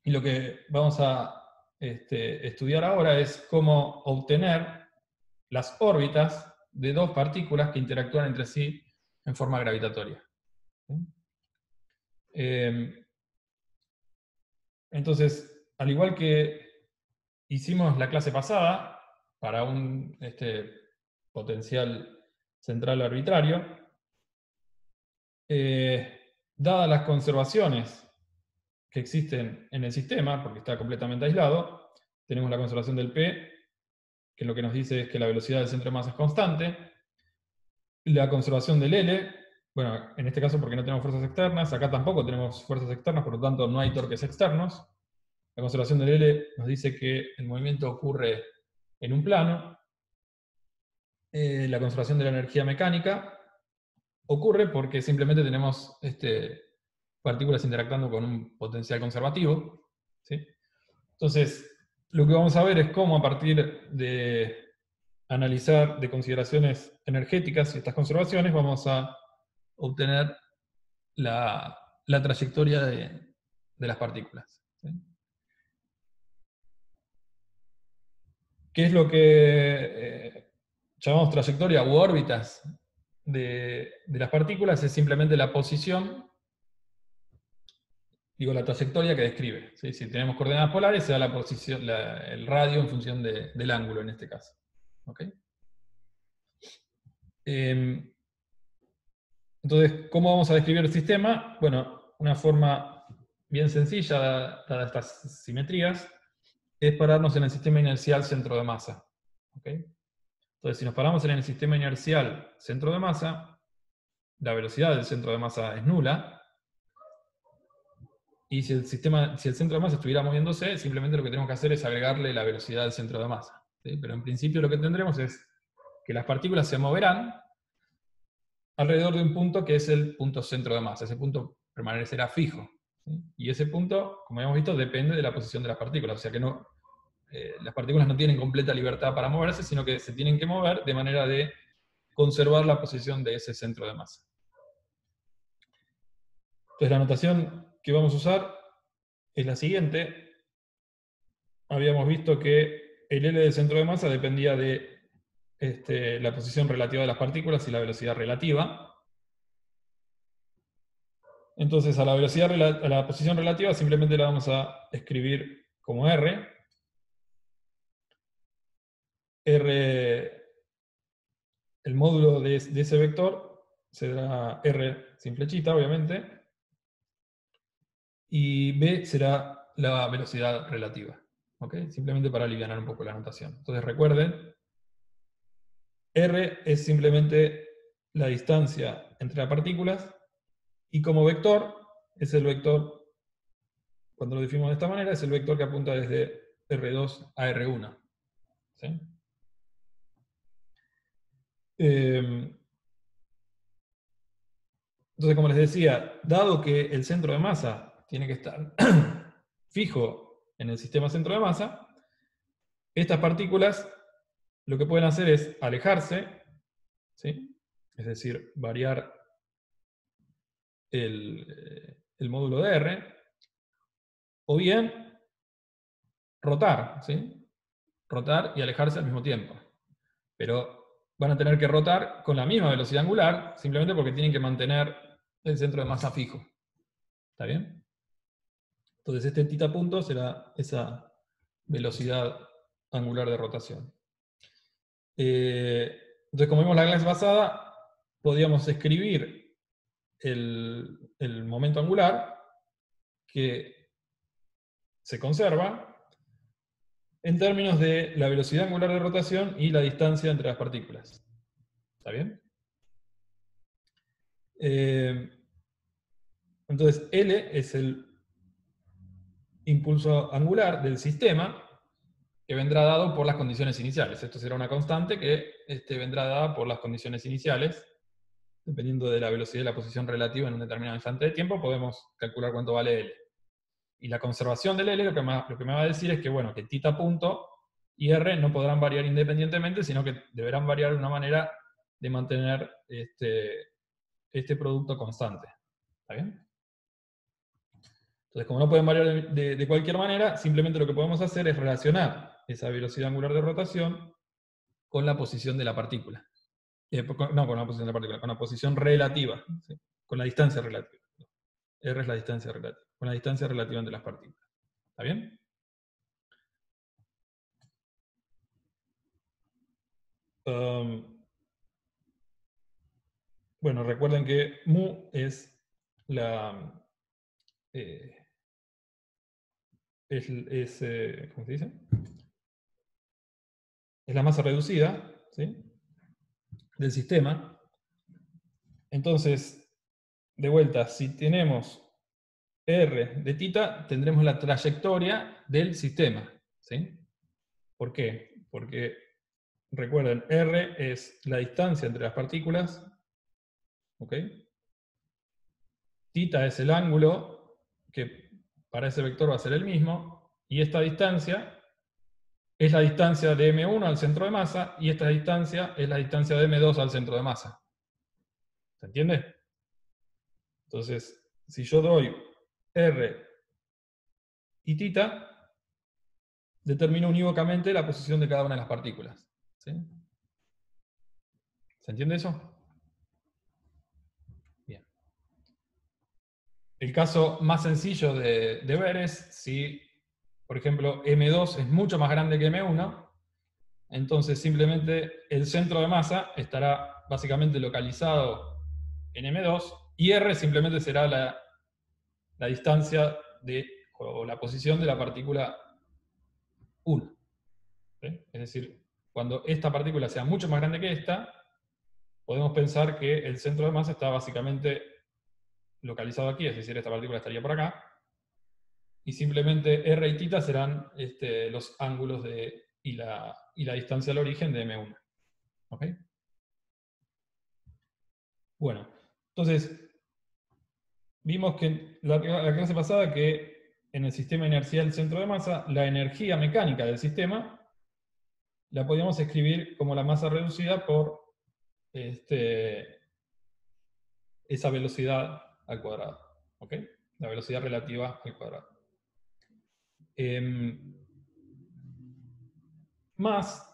[SPEAKER 1] Y lo que vamos a estudiar ahora es cómo obtener las órbitas de dos partículas que interactúan entre sí en forma gravitatoria. Entonces, al igual que hicimos la clase pasada, para un potencial central arbitrario, dadas las conservaciones que existen en el sistema, porque está completamente aislado, tenemos la conservación del P, que lo que nos dice es que la velocidad del centro de masa es constante, la conservación del L, bueno, en este caso porque no tenemos fuerzas externas, acá tampoco tenemos fuerzas externas, por lo tanto no hay torques externos. La conservación del L nos dice que el movimiento ocurre en un plano. La conservación de la energía mecánica ocurre porque simplemente tenemos partículas interactuando con un potencial conservativo. ¿Sí? Entonces, lo que vamos a ver es cómo a partir de analizar de consideraciones energéticas y estas conservaciones vamos a obtener la trayectoria de las partículas. ¿Sí? ¿Qué es lo que llamamos trayectoria u órbitas de las partículas? Es simplemente la posición, la trayectoria que describe. ¿Sí? Si tenemos coordenadas polares, se da la posición, el radio en función del ángulo en este caso. ¿Okay? Entonces, ¿cómo vamos a describir el sistema? Bueno, una forma bien sencilla, dadas estas simetrías, es pararnos en el sistema inercial centro de masa. ¿Okay? Entonces, si nos paramos en el sistema inercial centro de masa, la velocidad del centro de masa es nula, y si el centro de masa estuviera moviéndose, simplemente lo que tenemos que hacer es agregarle la velocidad del centro de masa. ¿Sí? Pero en principio lo que tendremos es que las partículas se moverán alrededor de un punto que es el punto centro de masa. Ese punto permanecerá fijo. ¿Sí? Y ese punto, como hemos visto, depende de la posición de las partículas. O sea que las partículas no tienen completa libertad para moverse, sino que se tienen que mover de manera de conservar la posición de ese centro de masa. Entonces la notación que vamos a usar es la siguiente. Habíamos visto que el L del centro de masa dependía de la posición relativa de las partículas y la velocidad relativa. Entonces a la posición relativa simplemente la vamos a escribir como R. R, el módulo de ese vector será R sin flechita, obviamente. Y B será la velocidad relativa. ¿Ok? Simplemente para aliviar un poco la notación. Entonces recuerden, R es simplemente la distancia entre las partículas, y como vector, es el vector, cuando lo definimos de esta manera, es el vector que apunta desde R2 a R1. ¿Sí? Entonces, como les decía, dado que el centro de masa tiene que estar fijo en el sistema centro de masa, estas partículas lo que pueden hacer es alejarse, ¿sí? Es decir, variar el módulo de R, o bien rotar, ¿sí? Rotar y alejarse al mismo tiempo. Pero van a tener que rotar con la misma velocidad angular, simplemente porque tienen que mantener el centro de masa fijo. ¿Está bien? Entonces este θ punto será esa velocidad angular de rotación. Entonces, como vimos la clase pasada, podíamos escribir el momento angular que se conserva en términos de la velocidad angular de rotación y la distancia entre las partículas. ¿Está bien? Entonces, L es el impulso angular del sistema que vendrá dado por las condiciones iniciales. Esto será una constante que vendrá dada por las condiciones iniciales. Dependiendo de la velocidad y la posición relativa en un determinado instante de tiempo, podemos calcular cuánto vale L. Y la conservación del L lo que me va a decir es que, bueno, que θ punto y R no podrán variar independientemente, sino que deberán variar de una manera de mantener este producto constante. ¿Está bien? Entonces, como no pueden variar de cualquier manera, simplemente lo que podemos hacer es relacionar esa velocidad angular de rotación con la posición de la partícula. No con la posición de la partícula, con la posición relativa, ¿sí? Con la distancia relativa. R es la distancia relativa, con la distancia relativa entre las partículas. ¿Está bien? Bueno, recuerden que mu es la... ¿cómo se dice? Es la masa reducida, ¿sí? Del sistema. Entonces, de vuelta, si tenemos R de θ, tendremos la trayectoria del sistema, ¿sí? ¿Por qué? Porque, recuerden, R es la distancia entre las partículas, ¿ok? Θ es el ángulo, que para ese vector va a ser el mismo, y esta distancia es la distancia de M1 al centro de masa, y esta distancia es la distancia de M2 al centro de masa. ¿Se entiende? Entonces, si yo doy R y θ, determino unívocamente la posición de cada una de las partículas. ¿Sí? ¿Se entiende eso? Bien. El caso más sencillo de ver es si, por ejemplo, M2 es mucho más grande que M1, entonces simplemente el centro de masa estará básicamente localizado en M2, y R simplemente será la distancia o la posición de la partícula 1. ¿Sí? Es decir, cuando esta partícula sea mucho más grande que esta, podemos pensar que el centro de masa está básicamente localizado aquí, es decir, esta partícula estaría por acá, y simplemente R y θ serán los ángulos y la distancia al origen de M1. ¿Ok? Bueno, entonces, vimos que en la clase pasada que en el sistema inercial centro de masa, la energía mecánica del sistema la podíamos escribir como la masa reducida por esa velocidad al cuadrado. ¿Ok? La velocidad relativa al cuadrado. Más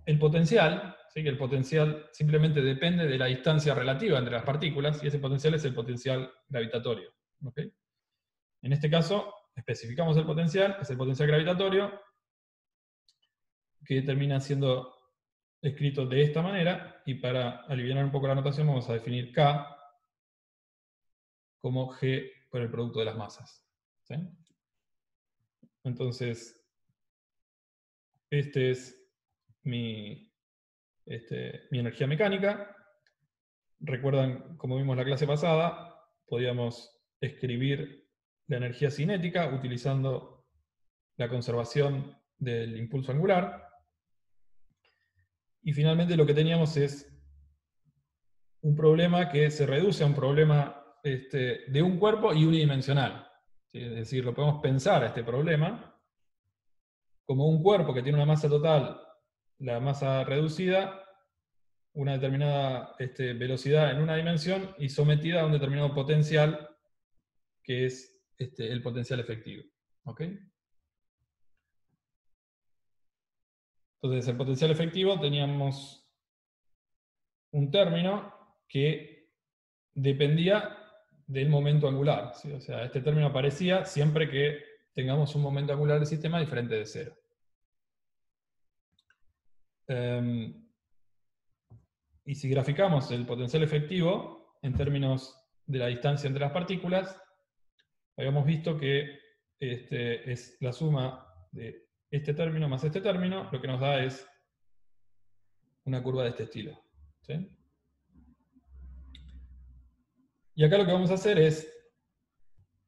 [SPEAKER 1] el potencial, ¿sí? Que el potencial simplemente depende de la distancia relativa entre las partículas, y ese potencial es el potencial gravitatorio. ¿Ok? En este caso, especificamos el potencial, es el potencial gravitatorio, que termina siendo escrito de esta manera, y para aliviar un poco la notación vamos a definir K como G por el producto de las masas. ¿Sí? Entonces, este es mi energía mecánica. Recuerdan, como vimos la clase pasada, podíamos escribir la energía cinética utilizando la conservación del impulso angular. Y finalmente lo que teníamos es un problema que se reduce a un problema de un cuerpo y unidimensional. ¿Sí? Es decir, lo podemos pensar a este problema como un cuerpo que tiene una masa total, la masa reducida, una determinada velocidad en una dimensión y sometida a un determinado potencial que es el potencial efectivo. ¿Ok? Entonces, el potencial efectivo teníamos un término que dependía del momento angular. ¿Sí? O sea, este término aparecía siempre que tengamos un momento angular del sistema diferente de cero. Y si graficamos el potencial efectivo en términos de la distancia entre las partículas, habíamos visto que es la suma de este término más este término, lo que nos da es una curva de este estilo. ¿Sí? Y acá lo que vamos a hacer es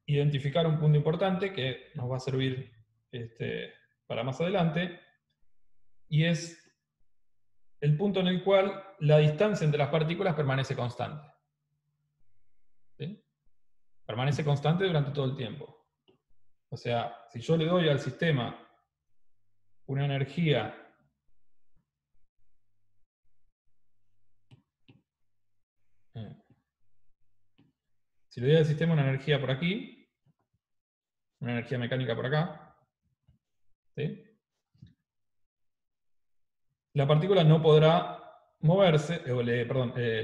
[SPEAKER 1] identificar un punto importante que nos va a servir para más adelante, y es el punto en el cual la distancia entre las partículas permanece constante. ¿Sí? Permanece constante durante todo el tiempo. O sea, si yo le doy al sistema una energía si le doy al sistema una energía por aquí, una energía mecánica por acá, ¿sí? La partícula no podrá moverse,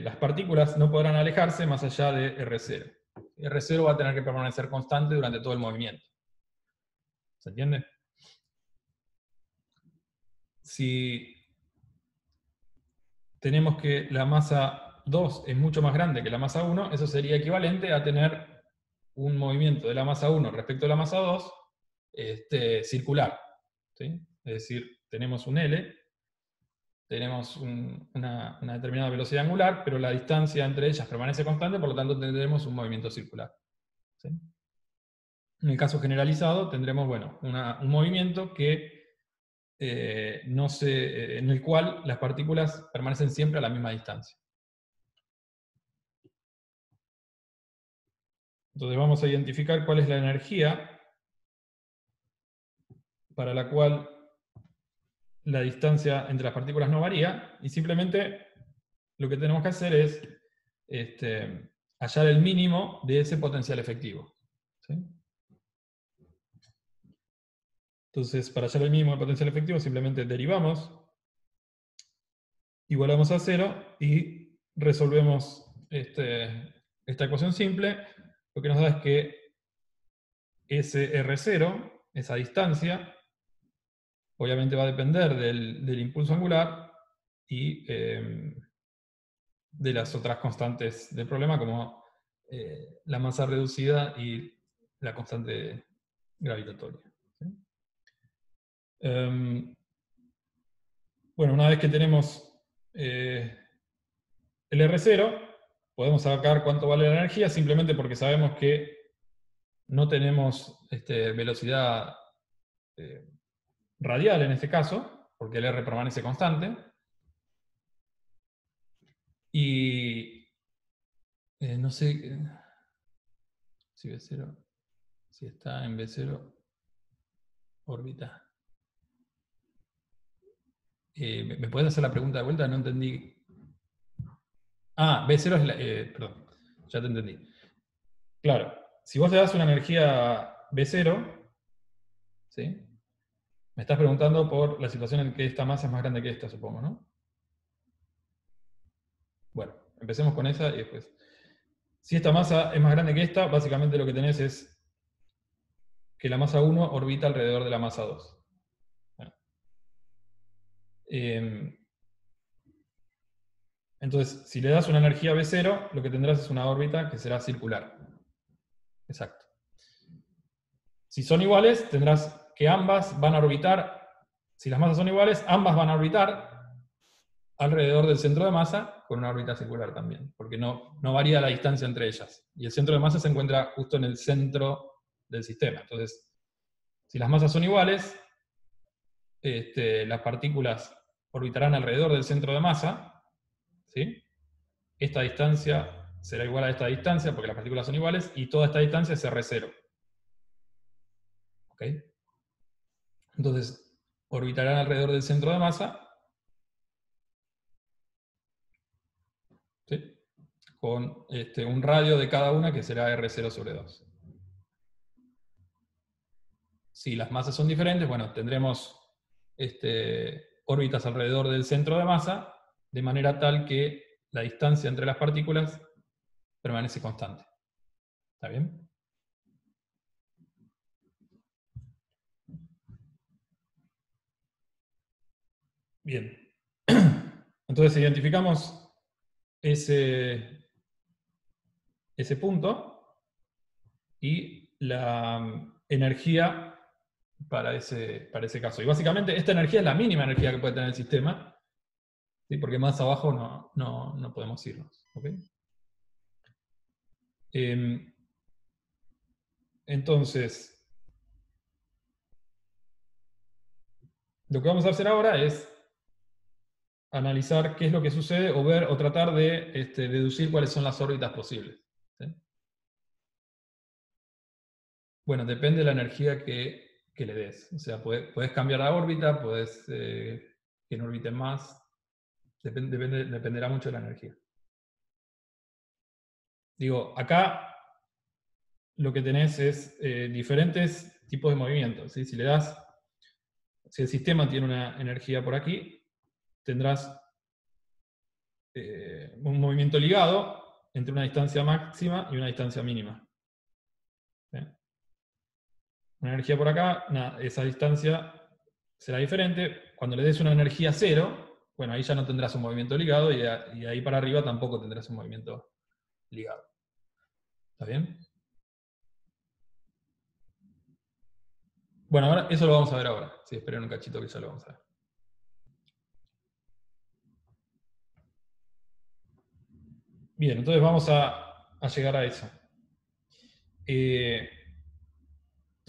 [SPEAKER 1] las partículas no podrán alejarse más allá de R0. R0 va a tener que permanecer constante durante todo el movimiento. ¿Se entiende? Si tenemos que la masa 2 es mucho más grande que la masa 1, eso sería equivalente a tener un movimiento de la masa 1 respecto a la masa 2 circular. ¿Sí? Es decir, tenemos un L, tenemos una determinada velocidad angular, pero la distancia entre ellas permanece constante, por lo tanto tendremos un movimiento circular. ¿Sí? En el caso generalizado tendremos un movimiento que en el cual las partículas permanecen siempre a la misma distancia. Entonces vamos a identificar cuál es la energía para la cual la distancia entre las partículas no varía, y simplemente lo que tenemos que hacer es hallar el mínimo de ese potencial efectivo. ¿Sí? Entonces, para hallar el mínimo del potencial efectivo, simplemente derivamos, igualamos a 0 y resolvemos esta ecuación simple. Lo que nos da es que ese R0, esa distancia, obviamente va a depender del impulso angular y de las otras constantes del problema, como la masa reducida y la constante gravitatoria. ¿Sí? Bueno, una vez que tenemos el R0, podemos sacar cuánto vale la energía, simplemente porque sabemos que no tenemos velocidad radial en este caso, porque el R permanece constante. Y no sé si B0, si está en B0 órbita. ¿Me puedes hacer la pregunta de vuelta? No entendí. Ah, B0 es la... perdón, ya te entendí. Claro, si vos le das una energía B0, ¿sí? Me estás preguntando por la situación en que esta masa es más grande que esta, supongo, ¿no? Bueno, empecemos con esa y después. Si esta masa es más grande que esta, básicamente lo que tenés es que la masa 1 orbita alrededor de la masa 2. Entonces, si le das una energía B0, lo que tendrás es una órbita que será circular. Exacto. Si son iguales, tendrás que ambas van a orbitar, si las masas son iguales, ambas van a orbitar alrededor del centro de masa con una órbita circular también, porque no varía la distancia entre ellas. Y el centro de masa se encuentra justo en el centro del sistema. Entonces, si las masas son iguales, las partículas orbitarán alrededor del centro de masa, ¿sí? Esta distancia será igual a esta distancia, porque las partículas son iguales, y toda esta distancia es R0. ¿Ok? Entonces, orbitarán alrededor del centro de masa, ¿sí? Con un radio de cada una que será R0 sobre 2. Si las masas son diferentes, bueno, tendremos órbitas alrededor del centro de masa, de manera tal que la distancia entre las partículas permanece constante. ¿Está bien? Bien. Entonces identificamos ese punto y la energía para ese caso. Y básicamente esta energía es la mínima energía que puede tener el sistema, ¿sí? Porque más abajo no podemos irnos. ¿Okay? Entonces, lo que vamos a hacer ahora es analizar qué es lo que sucede o ver o tratar de deducir cuáles son las órbitas posibles. ¿Sí? Bueno, depende de la energía que le des. O sea, puedes cambiar la órbita, puedes que no orbiten más. Dependerá mucho de la energía. Digo, acá lo que tenés es diferentes tipos de movimientos. ¿Sí? Si el sistema tiene una energía por aquí, tendrás un movimiento ligado entre una distancia máxima y una distancia mínima. ¿Sí? Una energía por acá, esa distancia será diferente. Cuando le des una energía 0, bueno, ahí ya no tendrás un movimiento ligado y de ahí para arriba tampoco tendrás un movimiento ligado. ¿Está bien? Bueno, ahora eso lo vamos a ver ahora. Sí, esperen un cachito que ya lo vamos a ver. Bien, entonces vamos a llegar a eso. Entonces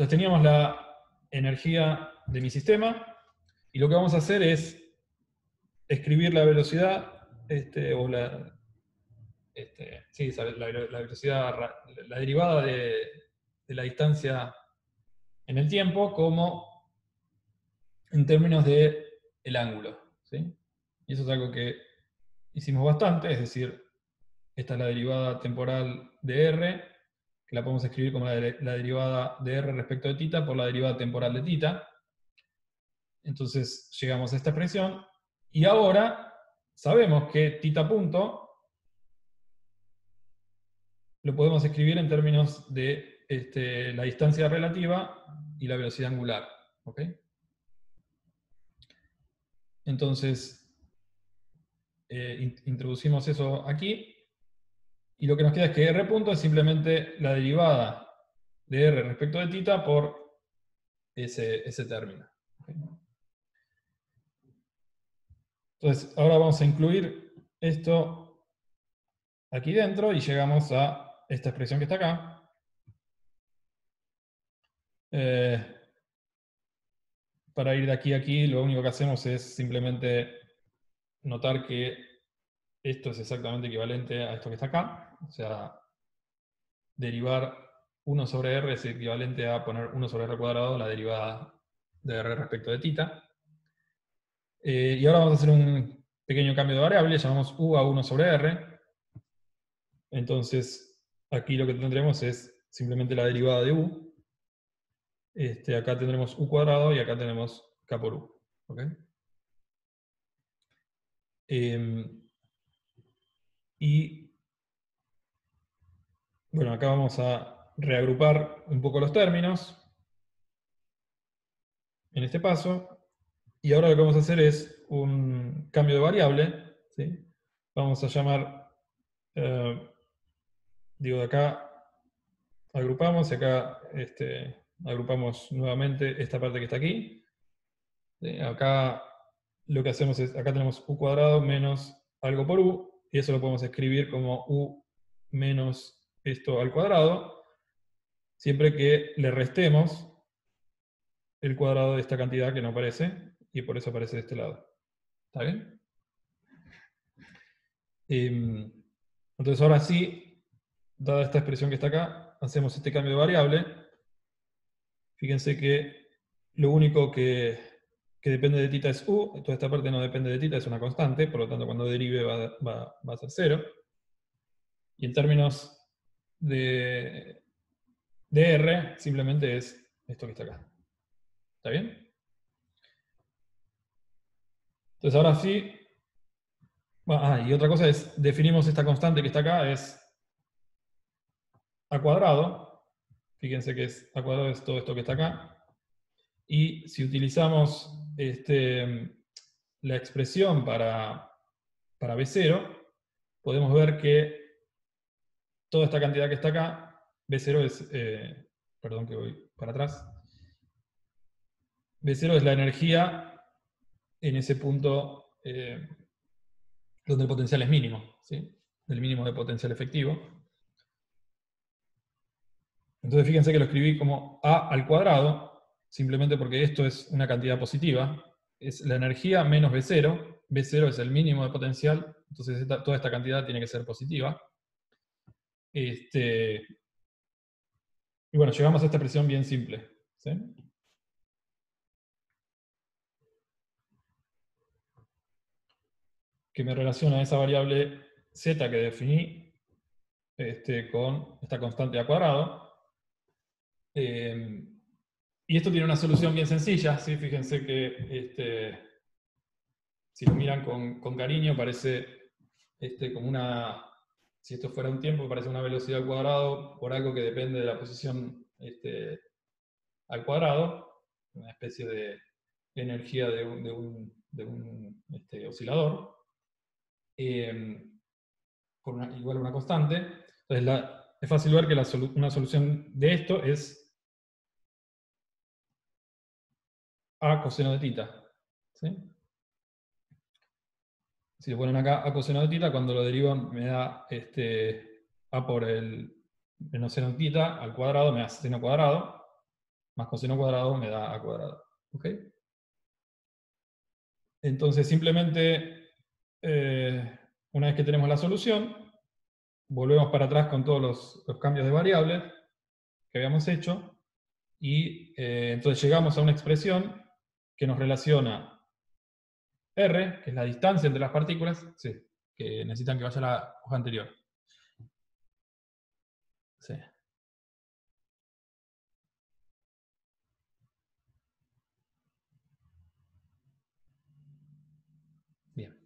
[SPEAKER 1] teníamos la energía de mi sistema, y lo que vamos a hacer es escribir la velocidad, o la velocidad, la derivada de la distancia en el tiempo, como en términos de el ángulo. ¿Sí? Y eso es algo que hicimos bastante, es decir, esta es la derivada temporal de R, que la podemos escribir como la derivada de R respecto de θ por la derivada temporal de θ. Entonces llegamos a esta expresión, y ahora sabemos que θ punto lo podemos escribir en términos de la distancia relativa y la velocidad angular. ¿Ok? Entonces, introducimos eso aquí, y lo que nos queda es que R punto es simplemente la derivada de R respecto de θ por ese término. ¿Okay? Entonces, ahora vamos a incluir esto aquí dentro y llegamos a esta expresión que está acá. Para ir de aquí a aquí, lo único que hacemos es simplemente notar que esto es exactamente equivalente a esto que está acá. O sea, derivar 1 sobre R es equivalente a poner 1 sobre R cuadrado, la derivada de R respecto de θ. Y ahora vamos a hacer un pequeño cambio de variable, llamamos U a 1 sobre R. Entonces, aquí lo que tendremos es simplemente la derivada de U. Acá tendremos U cuadrado y acá tenemos K por U. ¿Okay? Y bueno, acá vamos a reagrupar un poco los términos en este paso. Y ahora lo que vamos a hacer es un cambio de variable, ¿sí? Vamos a llamar, digo, de acá agrupamos, y acá agrupamos nuevamente esta parte que está aquí. ¿Sí? Acá lo que hacemos es, acá tenemos u cuadrado menos algo por u, y eso lo podemos escribir como u menos esto al cuadrado, siempre que le restemos el cuadrado de esta cantidad que no aparece, y por eso aparece de este lado. ¿Está bien? Entonces ahora sí, dada esta expresión que está acá, hacemos este cambio de variable. Fíjense que lo único que depende de θ es u, toda esta parte no depende de θ, es una constante, por lo tanto cuando derive va a ser 0. Y en términos de r, simplemente es esto que está acá. ¿Está bien? Entonces ahora sí, y otra cosa es, definimos esta constante que está acá, es a cuadrado. Fíjense que es a cuadrado es todo esto que está acá. Y si utilizamos la expresión para B0, podemos ver que toda esta cantidad que está acá, B0 es, perdón que voy para atrás, B0 es la energía en ese punto donde el potencial es mínimo, ¿sí? El mínimo de potencial efectivo. Entonces fíjense que lo escribí como A al cuadrado, simplemente porque esto es una cantidad positiva. Es la energía menos B0. B0 es el mínimo de potencial, entonces toda esta cantidad tiene que ser positiva. Y bueno, llegamos a esta expresión bien simple, ¿sí? Que me relaciona esa variable z que definí con esta constante a cuadrado. Y esto tiene una solución bien sencilla, ¿sí? Fíjense que si lo miran con cariño parece como una... Si esto fuera un tiempo, parece una velocidad al cuadrado por algo que depende de la posición al cuadrado, una especie de energía de un oscilador, igual a una constante. Entonces es fácil ver que una solución de esto es a coseno de θ. ¿Sí? Si lo ponen acá a coseno de θ, cuando lo derivan me da a por el menos seno de θ al cuadrado, me da seno cuadrado, más coseno cuadrado me da a cuadrado. ¿Ok? Entonces simplemente, una vez que tenemos la solución, volvemos para atrás con todos los cambios de variables que habíamos hecho, y entonces llegamos a una expresión que nos relaciona R, que es la distancia entre las partículas, sí, que necesitan que vaya a la hoja anterior. Sí. Bien.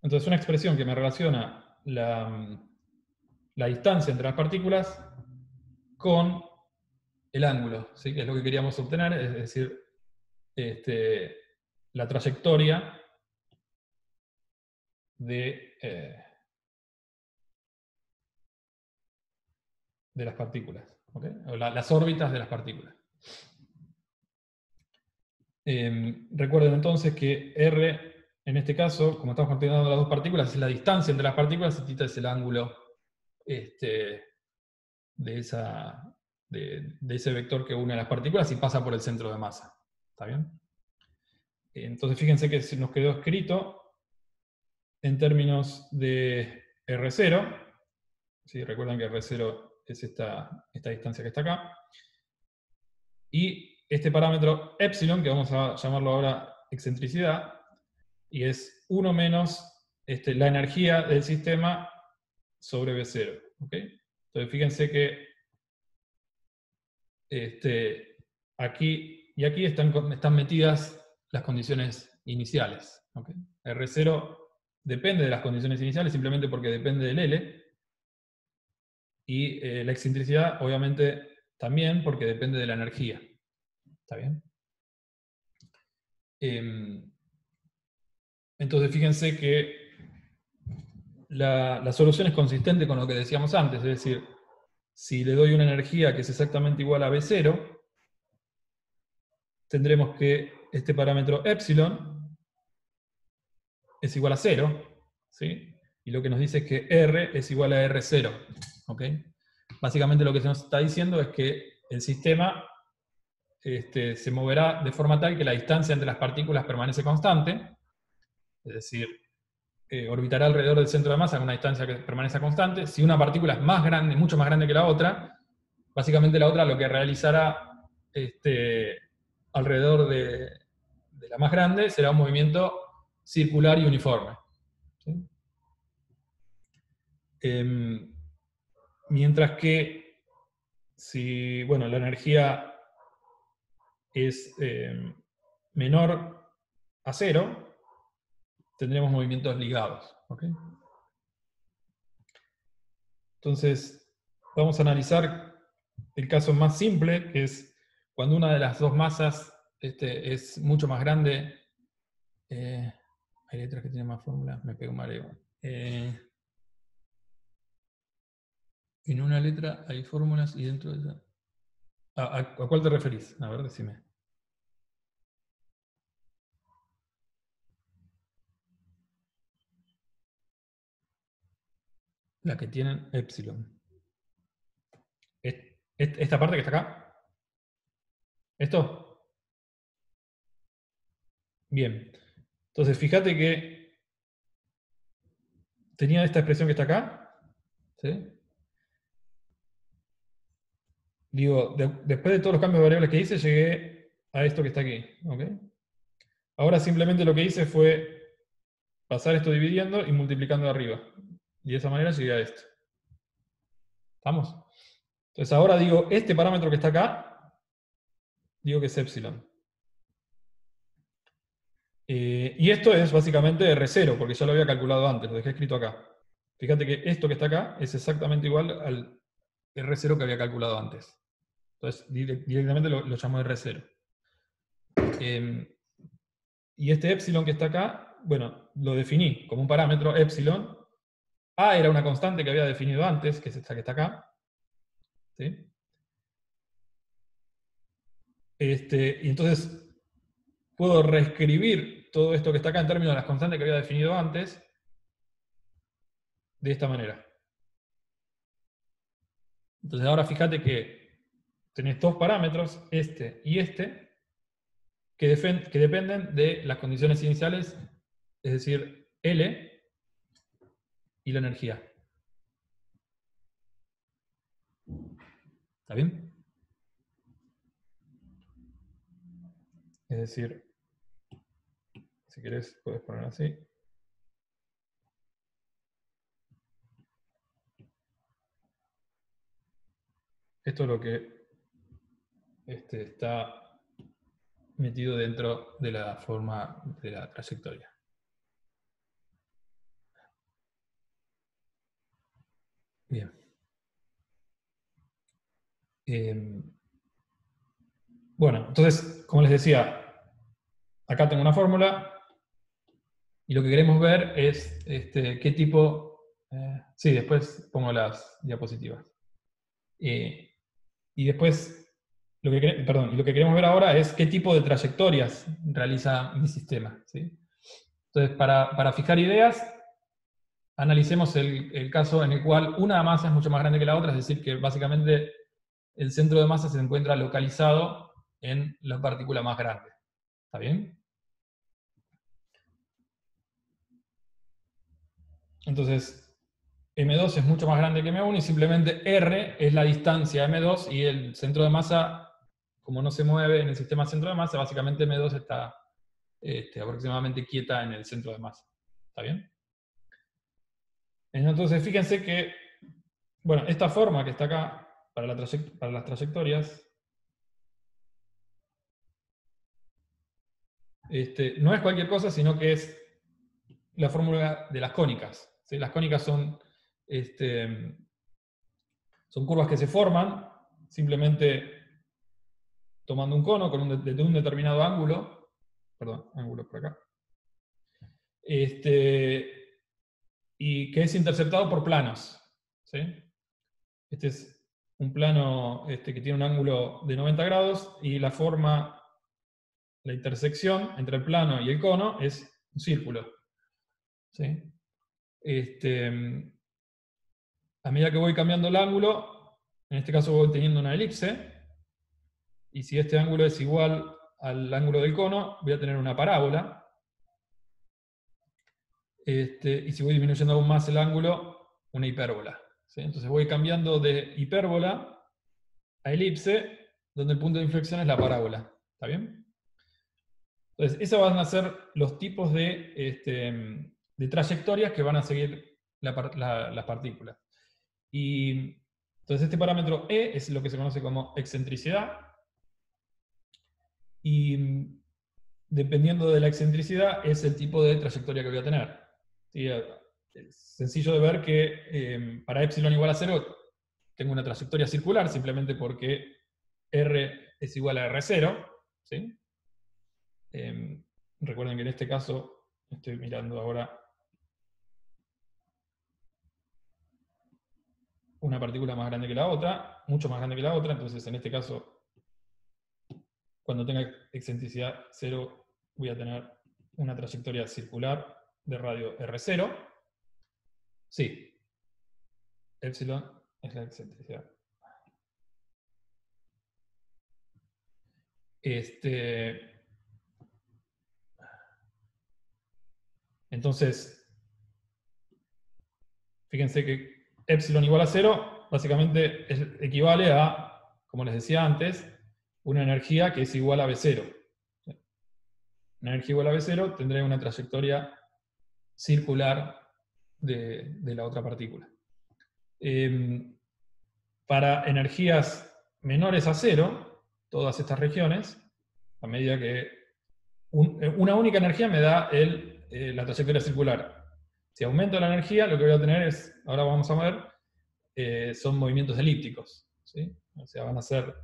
[SPEAKER 1] Entonces una expresión que me relaciona la distancia entre las partículas con el ángulo, ¿sí? Que es lo que queríamos obtener, es decir, la trayectoria de las partículas, ¿okay? O las órbitas de las partículas. Recuerden entonces que R, en este caso, como estamos considerando las dos partículas, es la distancia entre las partículas, y θ es el ángulo de ese vector que une las partículas y pasa por el centro de masa. ¿Está bien? Entonces fíjense que nos quedó escrito en términos de R0. ¿Sí? Recuerden que R0 es esta distancia que está acá. Y este parámetro epsilon, que vamos a llamarlo ahora excentricidad, y es 1 menos la energía del sistema sobre B0. ¿Okay? Entonces fíjense que aquí y aquí están metidas las condiciones iniciales. ¿Okay? R0 depende de las condiciones iniciales simplemente porque depende del L. Y la excentricidad, obviamente, también porque depende de la energía. ¿Está bien? Entonces, fíjense que la solución es consistente con lo que decíamos antes, es decir, si le doy una energía que es exactamente igual a B0, tendremos que este parámetro epsilon es igual a 0, ¿sí? Y lo que nos dice es que R es igual a R0, ¿ok? Básicamente lo que se nos está diciendo es que el sistema se moverá de forma tal que la distancia entre las partículas permanece constante, es decir, orbitará alrededor del centro de masa con una distancia que permanece constante. Si una partícula es más grande, mucho más grande que la otra, básicamente la otra lo que realizará alrededor de la más grande será un movimiento circular y uniforme. ¿Sí? Mientras que si la energía es menor a 0, tendremos movimientos ligados. ¿Okay? Entonces, vamos a analizar el caso más simple, que es cuando una de las dos masas es mucho más grande. Hay letras que tienen más fórmulas, me pego un mareo. En una letra hay fórmulas y dentro de esa... ¿A cuál te referís? A ver, decime. La que tienen epsilon. ¿Esta parte que está acá? ¿Esto? Bien. Entonces, fíjate que tenía esta expresión que está acá. ¿Sí? Digo, después de todos los cambios de variables que hice, llegué a esto que está aquí. ¿Okay? Ahora simplemente lo que hice fue pasar esto dividiendo y multiplicando de arriba. Y de esa manera llegué a esto. ¿Estamos? Entonces ahora digo, este parámetro que está acá, digo que es epsilon. Y esto es básicamente R0, porque ya lo había calculado antes, lo dejé escrito acá. Fíjate que esto que está acá es exactamente igual al R0 que había calculado antes. Entonces directamente lo llamo R0. Y este epsilon que está acá, lo definí como un parámetro epsilon. A era una constante que había definido antes, que es esta que está acá. ¿Sí? Y entonces puedo reescribir todo esto que está acá en términos de las constantes que había definido antes, de esta manera. Entonces ahora fíjate que tenés dos parámetros, este y este, que dependen de las condiciones iniciales, es decir, L y la energía. ¿Está bien? Es decir, si querés puedes poner así. Esto es lo que está metido dentro de la forma de la trayectoria. Bien. Bueno, entonces, como les decía, acá tengo una fórmula y lo que queremos ver es qué tipo... sí, después pongo las diapositivas. Y después, lo que queremos ver ahora es qué tipo de trayectorias realiza mi sistema. ¿Sí? Entonces, para fijar ideas, analicemos el caso en el cual una masa es mucho más grande que la otra, es decir, que básicamente el centro de masa se encuentra localizado en la partícula más grande. ¿Está bien? Entonces, M2 es mucho más grande que M1 y simplemente R es la distancia a M2 y el centro de masa, como no se mueve en el sistema centro de masa, básicamente M2 está aproximadamente quieta en el centro de masa. ¿Está bien? Entonces, fíjense que, esta forma que está acá para las trayectorias, no es cualquier cosa, sino que es la fórmula de las cónicas. ¿Sí? Las cónicas son curvas que se forman simplemente tomando un cono de un determinado ángulo, perdón, ángulo por acá, y que es interceptado por planos. ¿Sí? Este es un plano que tiene un ángulo de 90 grados, y la intersección entre el plano y el cono es un círculo. ¿Sí? A medida que voy cambiando el ángulo, en este caso voy teniendo una elipse, y si este ángulo es igual al ángulo del cono, voy a tener una parábola. Y si voy disminuyendo aún más el ángulo, una hipérbola. ¿Sí? Entonces voy cambiando de hipérbola a elipse, donde el punto de inflexión es la parábola. ¿Está bien? Entonces, esos van a ser los tipos de trayectorias que van a seguir las partículas. Y entonces este parámetro E es lo que se conoce como excentricidad. Y dependiendo de la excentricidad es el tipo de trayectoria que voy a tener. ¿Sí? Es sencillo de ver que para epsilon igual a 0 tengo una trayectoria circular, simplemente porque R es igual a R0. ¿Sí? Recuerden que en este caso estoy mirando ahora una partícula más grande que la otra, mucho más grande que la otra, entonces en este caso, cuando tenga excentricidad 0, voy a tener una trayectoria circular de radio R0. Sí, epsilon es la excentricidad. Entonces, fíjense que epsilon igual a 0, básicamente equivale a, como les decía antes, una energía que es igual a B0. Una energía igual a B0 tendré una trayectoria circular de la otra partícula. Para energías menores a 0, todas estas regiones, a medida que una única energía me da la trayectoria circular. Si aumento la energía, lo que voy a tener es, ahora vamos a ver, son movimientos elípticos. ¿Sí? O sea, van a ser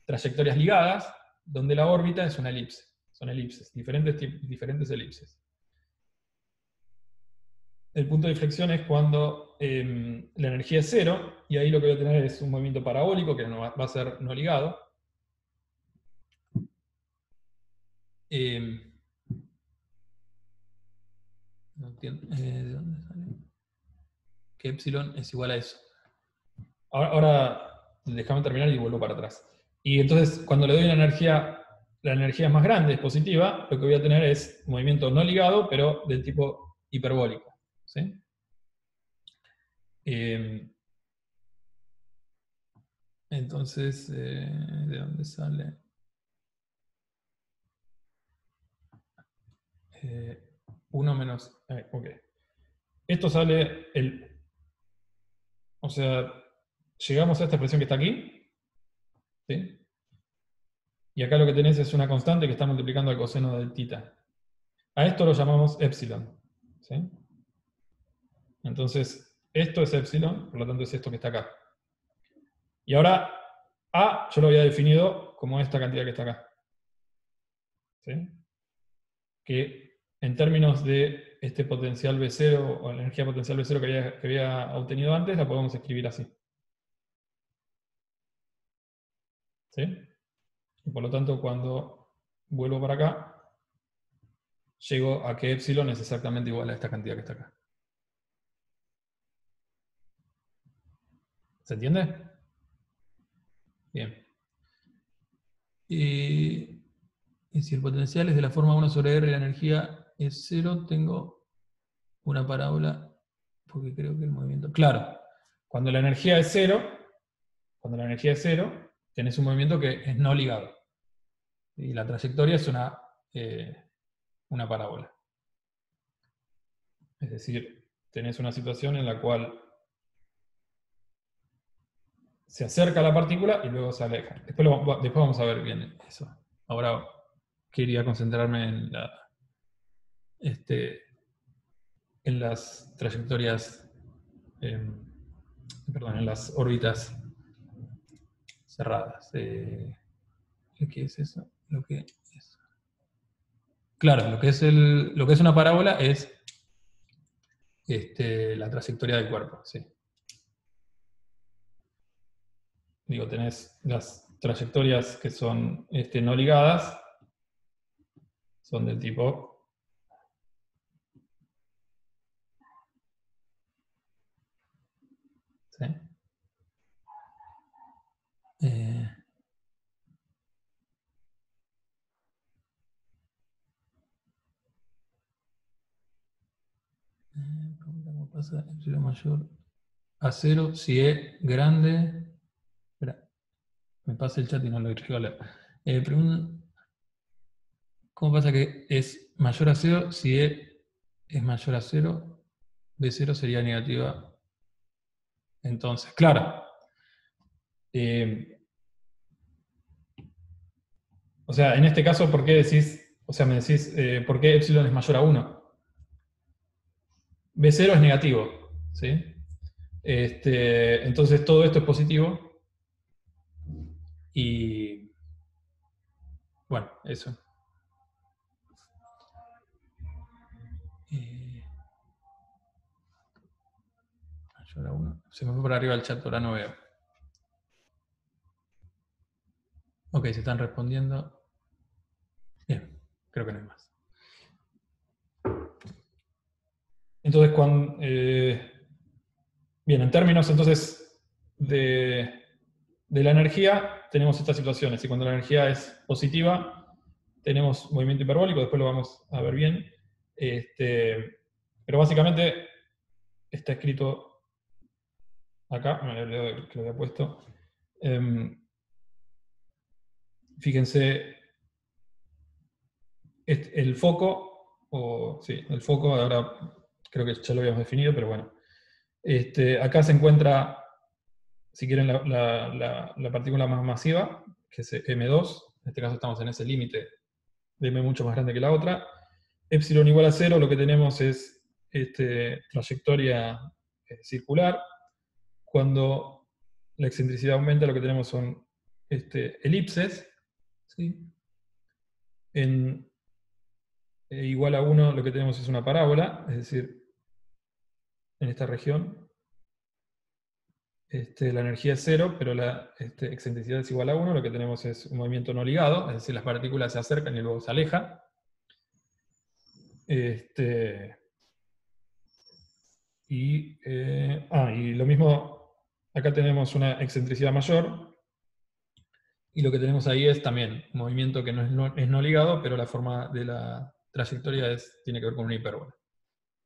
[SPEAKER 1] trayectorias ligadas, donde la órbita es una elipse. Son elipses, diferentes elipses. El punto de inflexión es cuando la energía es 0, y ahí lo que voy a tener es un movimiento parabólico que va a ser no ligado. No entiendo. ¿De dónde sale? Que epsilon es igual a eso. Ahora déjame terminar y vuelvo para atrás. Y entonces, cuando le doy la energía más grande, es positiva, lo que voy a tener es un movimiento no ligado, pero del tipo hiperbólico. ¿Sí? Entonces, ¿de dónde sale? 1 menos... ok. Esto sale o sea, llegamos a esta expresión que está aquí. ¿Sí? Y acá lo que tenés es una constante que está multiplicando al coseno del θ. A esto lo llamamos epsilon. ¿Sí? Entonces, esto es epsilon, por lo tanto es esto que está acá. Y ahora, A yo lo había definido como esta cantidad que está acá. ¿Sí? Que en términos de este potencial B0, o la energía potencial B0 que había obtenido antes, la podemos escribir así. ¿Sí? Y por lo tanto, cuando vuelvo para acá, llego a que epsilon es exactamente igual a esta cantidad que está acá. ¿Se entiende? Bien. Y si el potencial es de la forma 1 sobre R y la energía es 0, tengo una parábola, porque creo que el movimiento... Claro, cuando la energía es 0, tenés un movimiento que es no ligado. Y la trayectoria es una parábola. Es decir, tenés una situación en la cual se acerca a la partícula y luego se aleja. Después vamos a ver bien eso. Ahora quería concentrarme en las trayectorias, perdón, en las órbitas cerradas. ¿Qué es eso? Claro, lo que es una parábola es la trayectoria del cuerpo, sí. Digo, tenés las trayectorias que son no ligadas, son del tipo ¿sí? ¿Cómo pasa epsilon mayor a 0 si es grande? Espera, me pasa el chat y no lo llego a leer. ¿Cómo pasa que es mayor a 0 si es mayor a 0? B0 sería negativa. Entonces, claro. O sea, en este caso, ¿por qué decís, o sea, me decís, ¿por qué epsilon es mayor a 1? B0 es negativo, ¿sí? Entonces todo esto es positivo. Y bueno, eso. Mayor a 1. Se me fue por arriba el chat, ahora no veo. Ok, se están respondiendo. Bien, creo que no hay más. Entonces, bien, en términos entonces de la energía, tenemos estas situaciones. Y cuando la energía es positiva, tenemos movimiento hiperbólico, después lo vamos a ver bien. Pero básicamente está escrito acá, me había olvidado que lo había puesto. Fíjense, el foco, el foco, ahora creo que ya lo habíamos definido, pero bueno. Acá se encuentra, si quieren, la partícula más masiva, que es M2. En este caso estamos en ese límite de M mucho más grande que la otra. Epsilon igual a 0, lo que tenemos es trayectoria circular. Cuando la excentricidad aumenta, lo que tenemos son elipses. ¿Sí? En igual a 1 lo que tenemos es una parábola, es decir, en esta región la energía es 0, pero la excentricidad es igual a 1, lo que tenemos es un movimiento no ligado, es decir, las partículas se acercan y luego se alejan. Y lo mismo, acá tenemos una excentricidad mayor, y lo que tenemos ahí es también un movimiento que no es no ligado, pero la forma de la trayectoria tiene que ver con una hipérbola.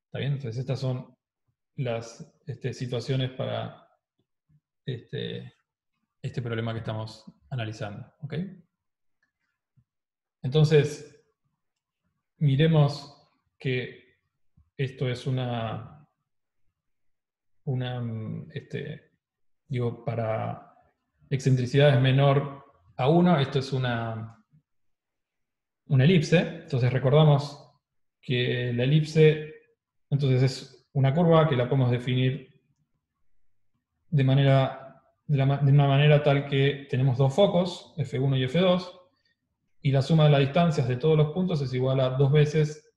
[SPEAKER 1] ¿Está bien? Entonces estas son las situaciones para este problema que estamos analizando. ¿Ok? Entonces, miremos que esto es digo, para excentricidades menor a 1, esto es una elipse. Entonces recordamos que la elipse entonces es una curva que la podemos definir de una manera tal que tenemos dos focos, F1 y F2, y la suma de las distancias de todos los puntos es igual a 2 veces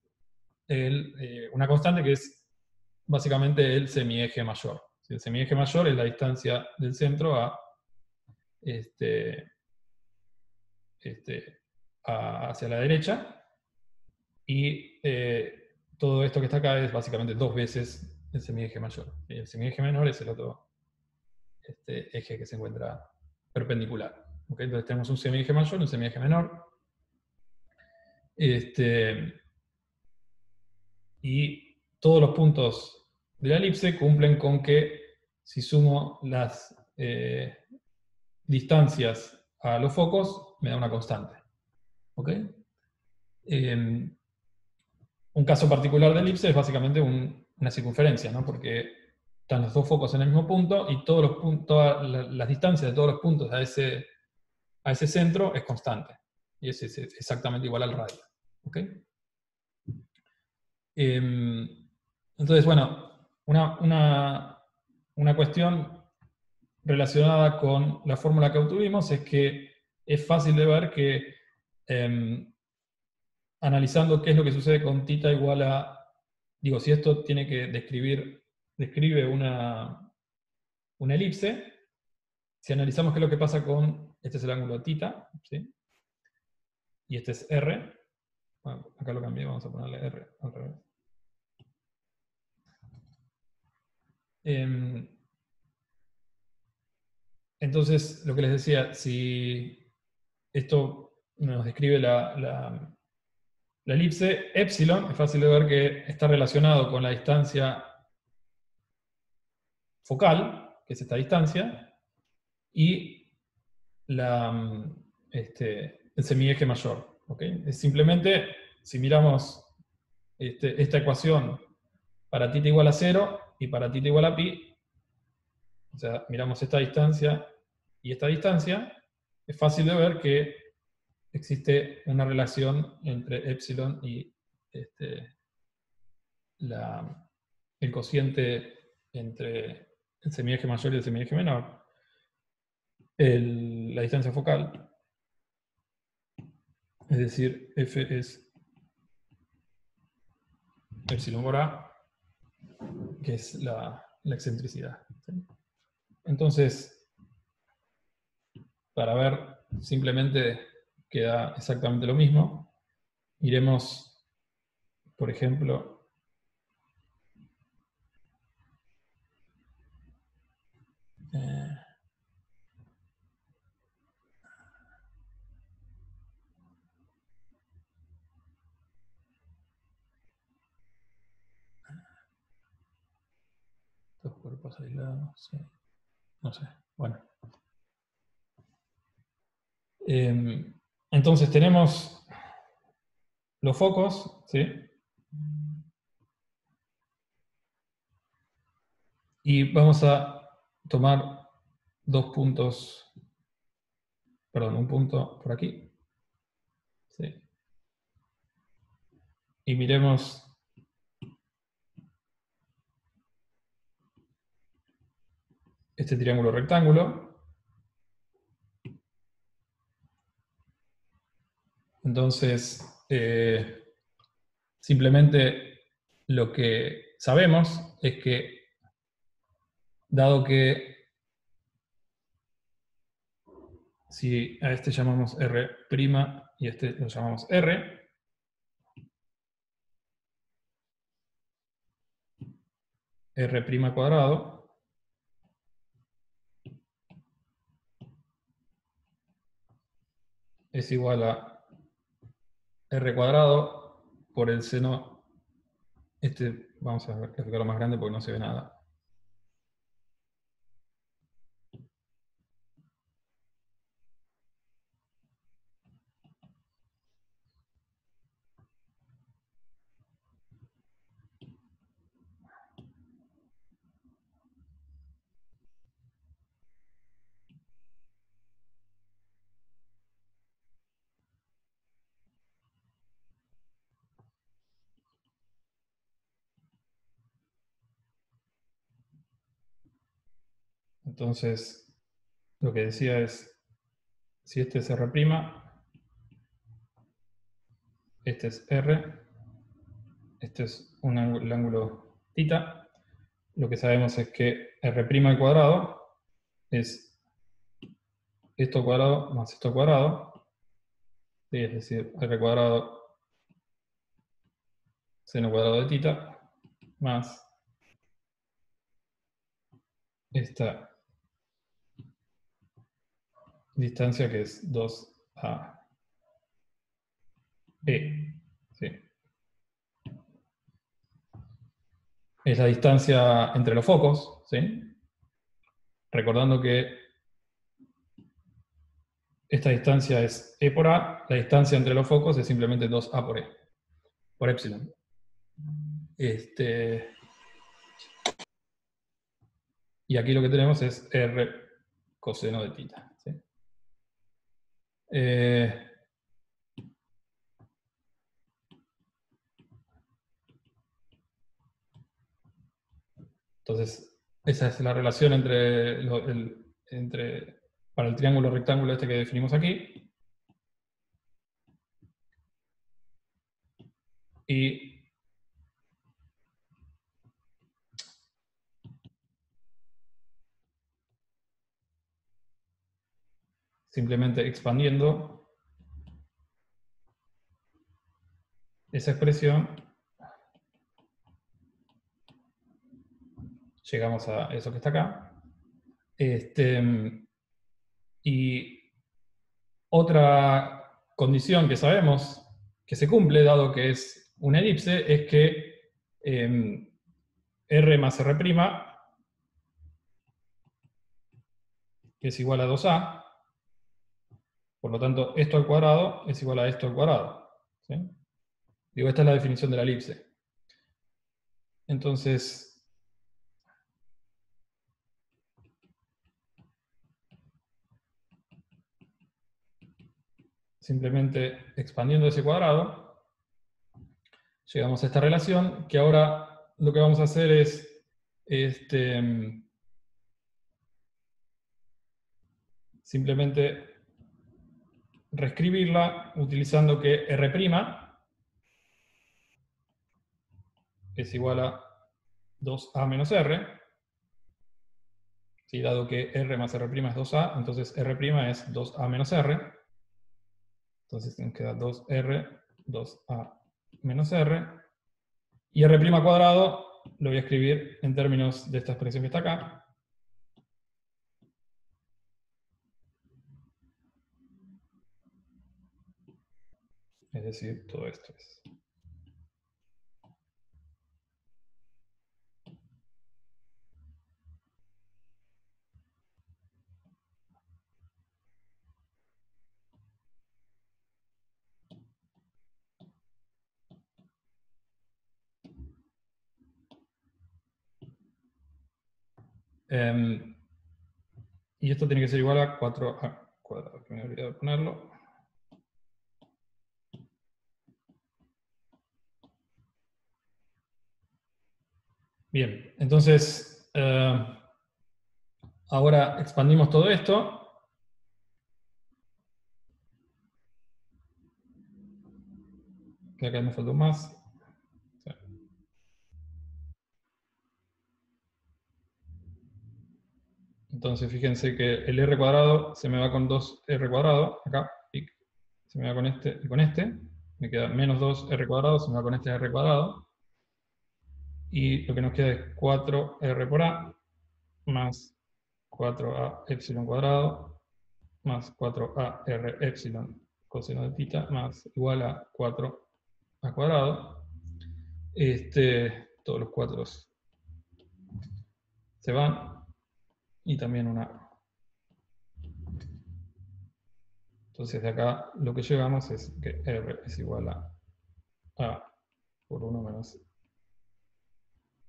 [SPEAKER 1] una constante que es básicamente el semieje mayor. El semieje mayor es la distancia del centro hacia la derecha, y todo esto que está acá es básicamente 2 veces el semieje mayor. Y el semieje menor es el otro eje que se encuentra perpendicular. ¿Okay? Entonces tenemos un semieje mayor y un semieje menor. Y todos los puntos de la elipse cumplen con que si sumo las distancias a los focos, me da una constante. ¿Ok? Un caso particular de elipse es básicamente una circunferencia, ¿no? Porque están los dos focos en el mismo punto y todas las distancias de todos los puntos a ese centro es constante. Y es exactamente igual al radio. ¿Ok? Entonces, bueno, una cuestión relacionada con la fórmula que obtuvimos es que es fácil de ver que analizando qué es lo que sucede con θ igual a, digo, si esto tiene que describe una elipse, si analizamos qué es lo que pasa con, este es el ángulo θ, ¿sí? Y este es R, bueno, acá lo cambié, vamos a ponerle R al revés. Entonces, lo que les decía, si esto nos describe la elipse, epsilon, es fácil de ver que está relacionado con la distancia focal, que es esta distancia, y el semieje mayor. ¿Okay? Es simplemente, si miramos esta ecuación para θ igual a 0 y para θ igual a pi, o sea, miramos esta distancia y esta distancia, es fácil de ver que existe una relación entre epsilon y el cociente entre el semieje mayor y el semieje menor, la distancia focal, es decir, F es epsilon por A, que es la excentricidad. ¿Sí? Entonces, para ver simplemente que da exactamente lo mismo, iremos, por ejemplo, dos cuerpos aislados, sí. No sé, bueno. Entonces tenemos los focos, ¿sí? Y vamos a tomar dos puntos, perdón, un punto por aquí, ¿sí? Y miremos este triángulo rectángulo. Entonces, simplemente lo que sabemos es que, dado que si a este llamamos R' y a este lo llamamos R, R' cuadrado es igual a R cuadrado por el seno, vamos a graficarlo más grande porque no se ve nada. Entonces, lo que decía es, si este es R', este es R, este es el ángulo θ, lo que sabemos es que R' al cuadrado es esto cuadrado más esto cuadrado, ¿sí? Es decir, R cuadrado seno cuadrado de θ más esta distancia que es 2AB. ¿Sí? Es la distancia entre los focos, ¿sí? Recordando que esta distancia es E por A, la distancia entre los focos es simplemente 2A por E, por epsilon. Y aquí lo que tenemos es R coseno de θ. ¿Sí? Entonces, esa es la relación para el triángulo rectángulo este que definimos aquí. Y simplemente expandiendo esa expresión, llegamos a eso que está acá. Y otra condición que sabemos que se cumple, dado que es una elipse, es que R más R', es igual a 2A, por lo tanto, esto al cuadrado es igual a esto al cuadrado. ¿Sí? Digo, esta es la definición de la elipse. Entonces, simplemente expandiendo ese cuadrado, llegamos a esta relación, que ahora lo que vamos a hacer es simplemente reescribirla utilizando que R' es igual a 2A menos R. ¿Sí? Dado que R más R' es 2A, entonces R' es 2A menos R. Entonces nos queda 2R, 2A menos R. Y R' cuadrado lo voy a escribir en términos de esta expresión que está acá. Es decir, todo esto es. Y esto tiene que ser igual a 4A cuadrado, que me he olvidado de ponerlo. Bien, entonces, ahora expandimos todo esto. Que acá me faltó más. Sí. Entonces, fíjense que el R cuadrado se me va con 2R cuadrado, acá, y se me va con este y con este. Me queda menos 2R cuadrado, se me va con este R cuadrado. Y lo que nos queda es 4R por A, más 4A epsilon cuadrado, más 4AR epsilon coseno de tita, más igual a 4A cuadrado. Todos los 4 se van, y también una A. Entonces de acá lo que llegamos es que R es igual a A por 1 menos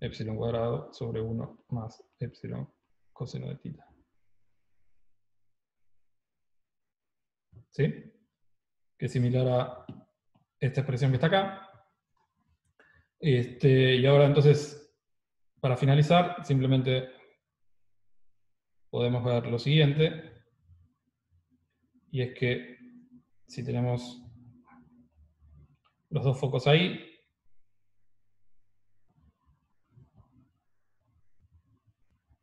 [SPEAKER 1] epsilon cuadrado sobre 1 más epsilon coseno de tita. ¿Sí? Que es similar a esta expresión que está acá. Y ahora entonces, para finalizar, simplemente podemos ver lo siguiente, y es que si tenemos los dos focos ahí,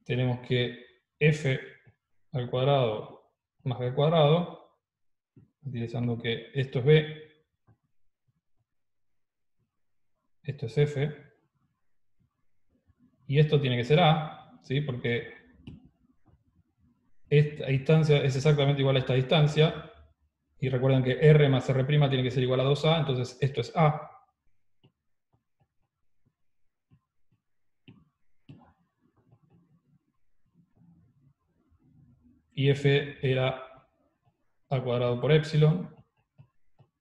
[SPEAKER 1] tenemos que f al cuadrado más b al cuadrado, utilizando que esto es b, esto es f, y esto tiene que ser a, ¿sí? Porque esta distancia es exactamente igual a esta distancia, y recuerden que R más R' tiene que ser igual a 2A, entonces esto es A. Y F era A cuadrado por epsilon,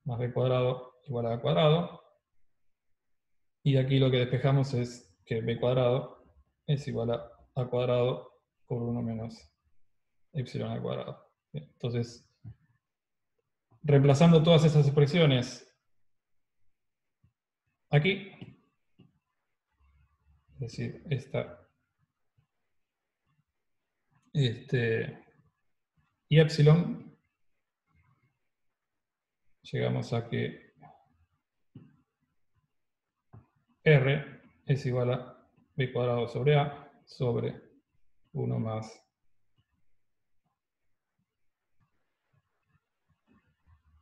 [SPEAKER 1] más B cuadrado igual a A cuadrado. Y aquí lo que despejamos es que B cuadrado es igual a A cuadrado por 1 menos epsilon al cuadrado. Bien, entonces, reemplazando todas esas expresiones aquí, es decir, esta y epsilon, llegamos a que R es igual a B cuadrado sobre A sobre 1 más.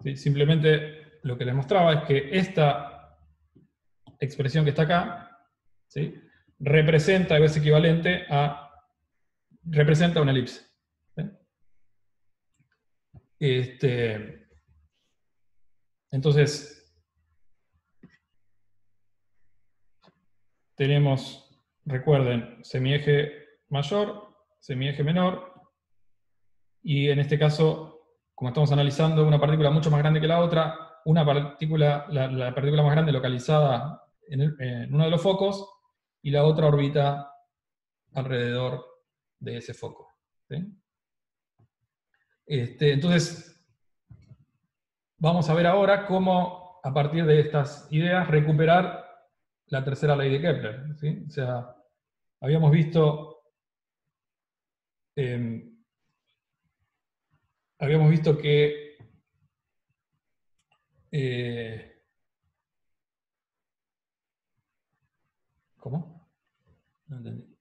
[SPEAKER 1] ¿Sí? Simplemente lo que les mostraba es que esta expresión que está acá, ¿sí?, representa, o es equivalente a, representa una elipse. ¿Sí? Entonces, tenemos, recuerden, semieje mayor, semieje menor, y en este caso, como estamos analizando una partícula mucho más grande que la otra, una partícula, la partícula más grande localizada en uno de los focos, y la otra orbita alrededor de ese foco. ¿Sí? Entonces, vamos a ver ahora cómo, a partir de estas ideas, recuperar la tercera ley de Kepler. ¿Sí? O sea, habíamos visto que ¿cómo? No entendí.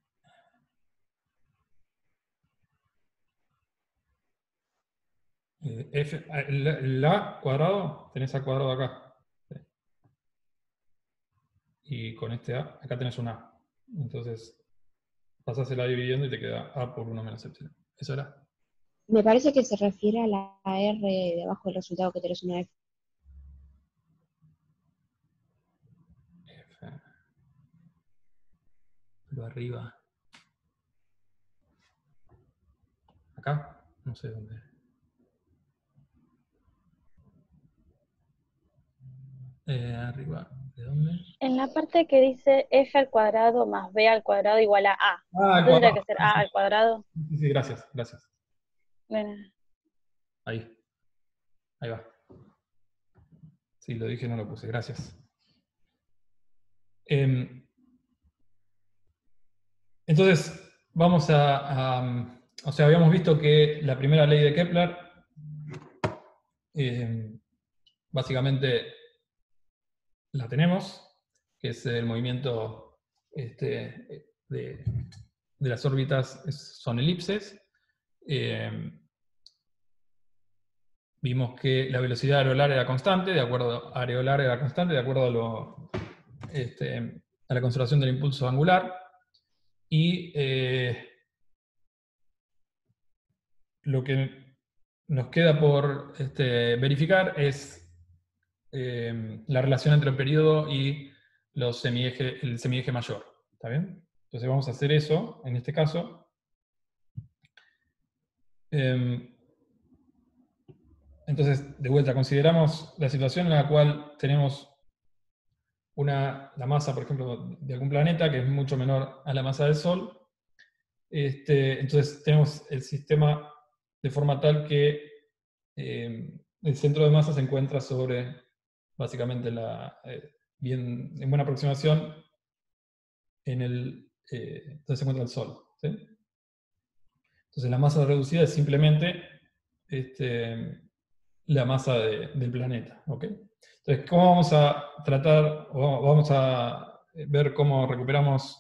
[SPEAKER 1] La cuadrado, tenés A cuadrado acá. ¿Sí? Y con este A, acá tenés un A. Entonces, pasás el A dividiendo y te queda A por 1 menos epsilon. ¿Eso era?
[SPEAKER 4] Me parece que se refiere a la R debajo del resultado que tenés una F.
[SPEAKER 1] F. Pero arriba. Acá, no sé dónde. Arriba, ¿de dónde?
[SPEAKER 5] En la parte que dice f al cuadrado más b al cuadrado igual a a.
[SPEAKER 1] Ah, al
[SPEAKER 5] ¿No tendría
[SPEAKER 1] cuadrado.
[SPEAKER 5] que ser a al cuadrado?
[SPEAKER 1] Sí, sí, gracias, gracias.
[SPEAKER 5] Bueno,
[SPEAKER 1] Ahí. Ahí va. Sí, lo dije, no lo puse, gracias. Entonces, vamos o sea, habíamos visto que la primera ley de Kepler, básicamente la tenemos, que es el movimiento de las órbitas son elipses. Vimos que la velocidad areolar era constante, de acuerdo a la conservación del impulso angular. Y lo que nos queda por verificar es la relación entre el periodo y el semieje mayor. ¿Está bien? Entonces vamos a hacer eso, en este caso. Entonces, de vuelta, consideramos la situación en la cual tenemos la masa, por ejemplo, de algún planeta que es mucho menor a la masa del Sol. Entonces tenemos el sistema de forma tal que el centro de masa se encuentra sobre, básicamente, en buena aproximación, donde se encuentra el Sol. ¿Sí? Entonces la masa reducida es simplemente la masa del planeta. ¿Okay? Entonces, ¿cómo vamos a tratar, o vamos a ver cómo recuperamos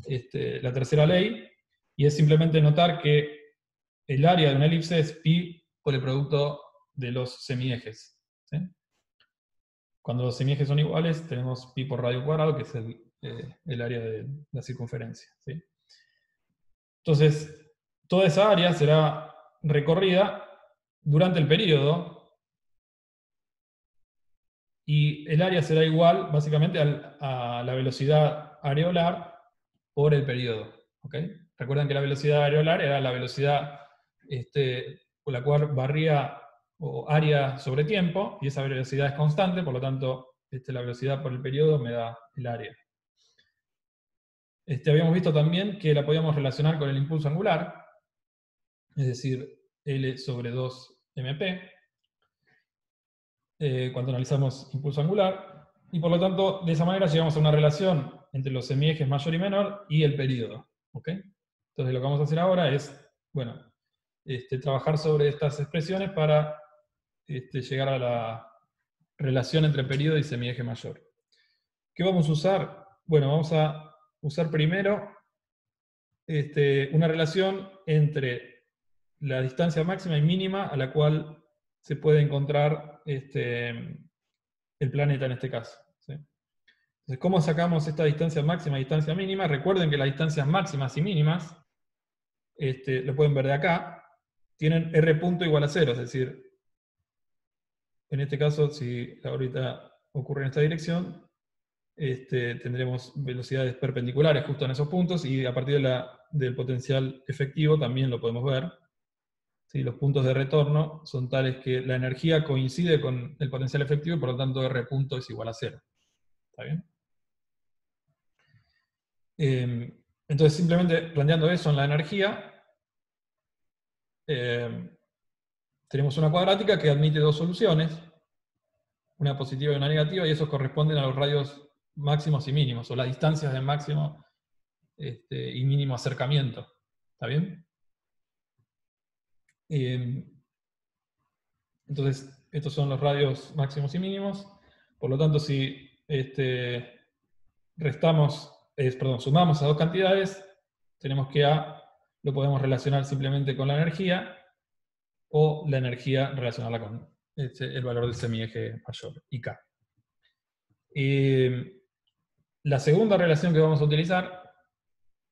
[SPEAKER 1] la tercera ley? Y es simplemente notar que el área de una elipse es pi por el producto de los semiejes. ¿Sí? Cuando los semiejes son iguales, tenemos pi por radio cuadrado, que es el área de la circunferencia. ¿Sí? Entonces, toda esa área será recorrida durante el periodo, y el área será igual, básicamente, a la velocidad areolar por el periodo. ¿Okay? Recuerden que la velocidad areolar era la velocidad por la cual barría o área sobre tiempo, y esa velocidad es constante, por lo tanto, la velocidad por el periodo me da el área. Habíamos visto también que la podíamos relacionar con el impulso angular, es decir, L sobre 2mp, cuando analizamos impulso angular, y por lo tanto, de esa manera llegamos a una relación entre los semiejes mayor y menor y el periodo. ¿Okay? Entonces lo que vamos a hacer ahora es bueno, trabajar sobre estas expresiones para llegar a la relación entre periodo y semieje mayor. ¿Qué vamos a usar? Bueno, vamos a usar primero una relación entre la distancia máxima y mínima a la cual se puede encontrar el planeta en este caso, ¿sí? Entonces, ¿cómo sacamos esta distancia máxima y distancia mínima? Recuerden que las distancias máximas y mínimas, lo pueden ver de acá, tienen r punto igual a 0, es decir, en este caso, si la órbita ocurre en esta dirección, tendremos velocidades perpendiculares justo en esos puntos, y a partir del potencial efectivo también lo podemos ver. ¿Sí? Los puntos de retorno son tales que la energía coincide con el potencial efectivo, y por lo tanto R punto es igual a 0. ¿Está bien? Entonces, simplemente planteando eso en la energía, tenemos una cuadrática que admite dos soluciones, una positiva y una negativa, y esos corresponden a los radios máximos y mínimos, o las distancias de máximo y mínimo acercamiento. ¿Está bien? Entonces, estos son los radios máximos y mínimos. Por lo tanto, si sumamos esas dos cantidades, tenemos que A lo podemos relacionar simplemente con la energía, o la energía relacionarla con el valor del semieje mayor, y K. La segunda relación que vamos a utilizar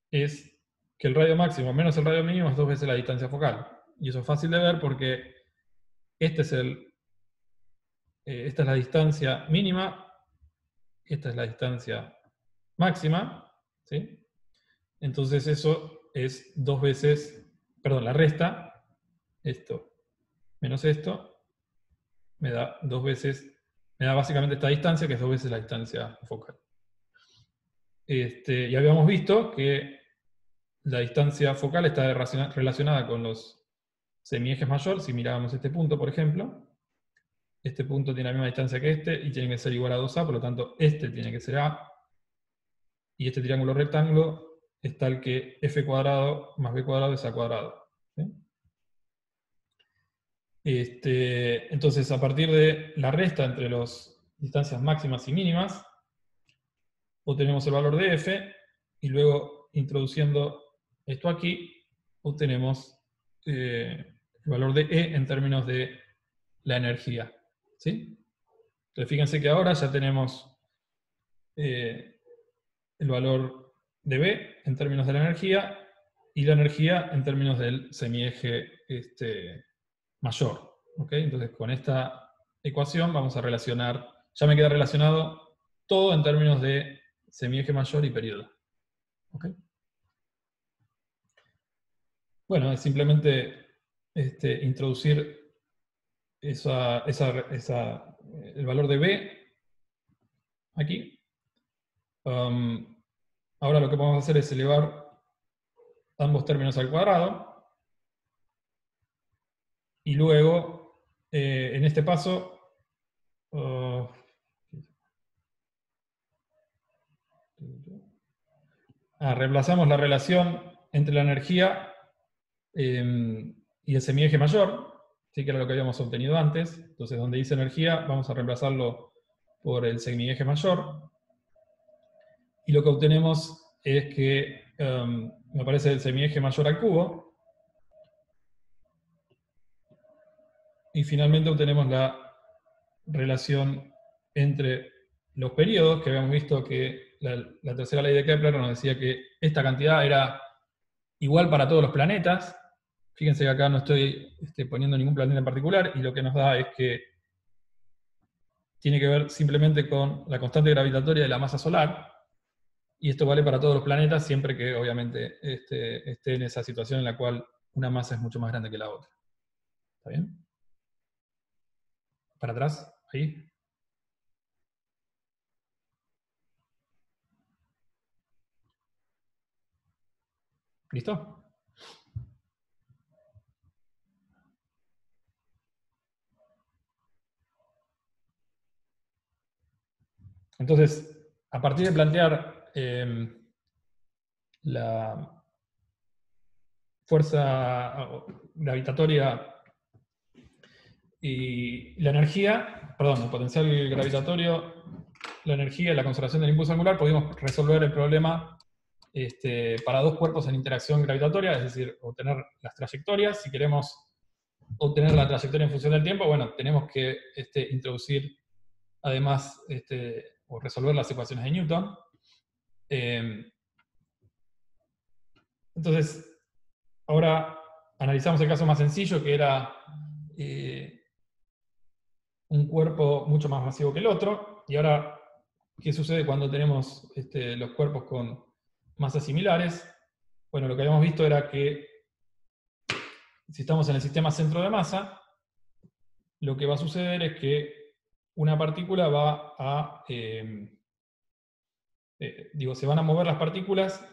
[SPEAKER 1] es que el radio máximo menos el radio mínimo es 2 veces la distancia focal. Y eso es fácil de ver porque esta es la distancia mínima, esta es la distancia máxima, ¿sí? Entonces eso es 2 veces, perdón, la resta, esto menos esto, me da 2 veces, me da básicamente esta distancia, que es 2 veces la distancia focal. Y habíamos visto que la distancia focal está relacionada con los semiejes mayor. Si mirábamos este punto, por ejemplo, este punto tiene la misma distancia que este, y tiene que ser igual a 2a, por lo tanto este tiene que ser a, y este triángulo rectángulo es tal que f cuadrado más b cuadrado es a cuadrado. ¿Sí? Entonces, a partir de la resta entre las distancias máximas y mínimas, obtenemos el valor de f, y luego, introduciendo esto aquí, obtenemos el valor de E en términos de la energía. ¿Sí? Entonces, fíjense que ahora ya tenemos el valor de B en términos de la energía, y la energía en términos del semieje mayor. ¿Okay? Entonces, con esta ecuación vamos a relacionar, ya me queda relacionado todo en términos de semieje mayor y periodo. ¿Okay? Bueno, es simplemente introducir el valor de B aquí. Ahora lo que vamos a hacer es elevar ambos términos al cuadrado, y luego, en este paso, reemplazamos la relación entre la energía y el semieje mayor, ¿sí? Que era lo que habíamos obtenido antes. Entonces, donde dice energía, vamos a reemplazarlo por el semieje mayor, y lo que obtenemos es que me aparece el semieje mayor al cubo, y finalmente obtenemos la relación entre los periodos, que habíamos visto que la tercera ley de Kepler nos decía que esta cantidad era igual para todos los planetas. Fíjense que acá no estoy poniendo ningún planeta en particular, y lo que nos da es que tiene que ver simplemente con la constante gravitatoria de la masa solar, y esto vale para todos los planetas siempre que obviamente esté en esa situación en la cual una masa es mucho más grande que la otra. ¿Está bien? Para atrás, ahí. ¿Listo? Entonces, a partir de plantear fuerza gravitatoria y la energía, perdón, el potencial gravitatorio, la energía y la conservación del impulso angular, pudimos resolver el problema para dos cuerpos en interacción gravitatoria, es decir, obtener las trayectorias. Si queremos obtener la trayectoria en función del tiempo, bueno, tenemos que introducir además o resolver las ecuaciones de Newton. Entonces, ahora analizamos el caso más sencillo, que era un cuerpo mucho más masivo que el otro. Y ahora, ¿qué sucede cuando tenemos los cuerpos con masas similares? Bueno, lo que habíamos visto era que si estamos en el sistema centro de masa, lo que va a suceder es que una partícula va a... se van a mover las partículas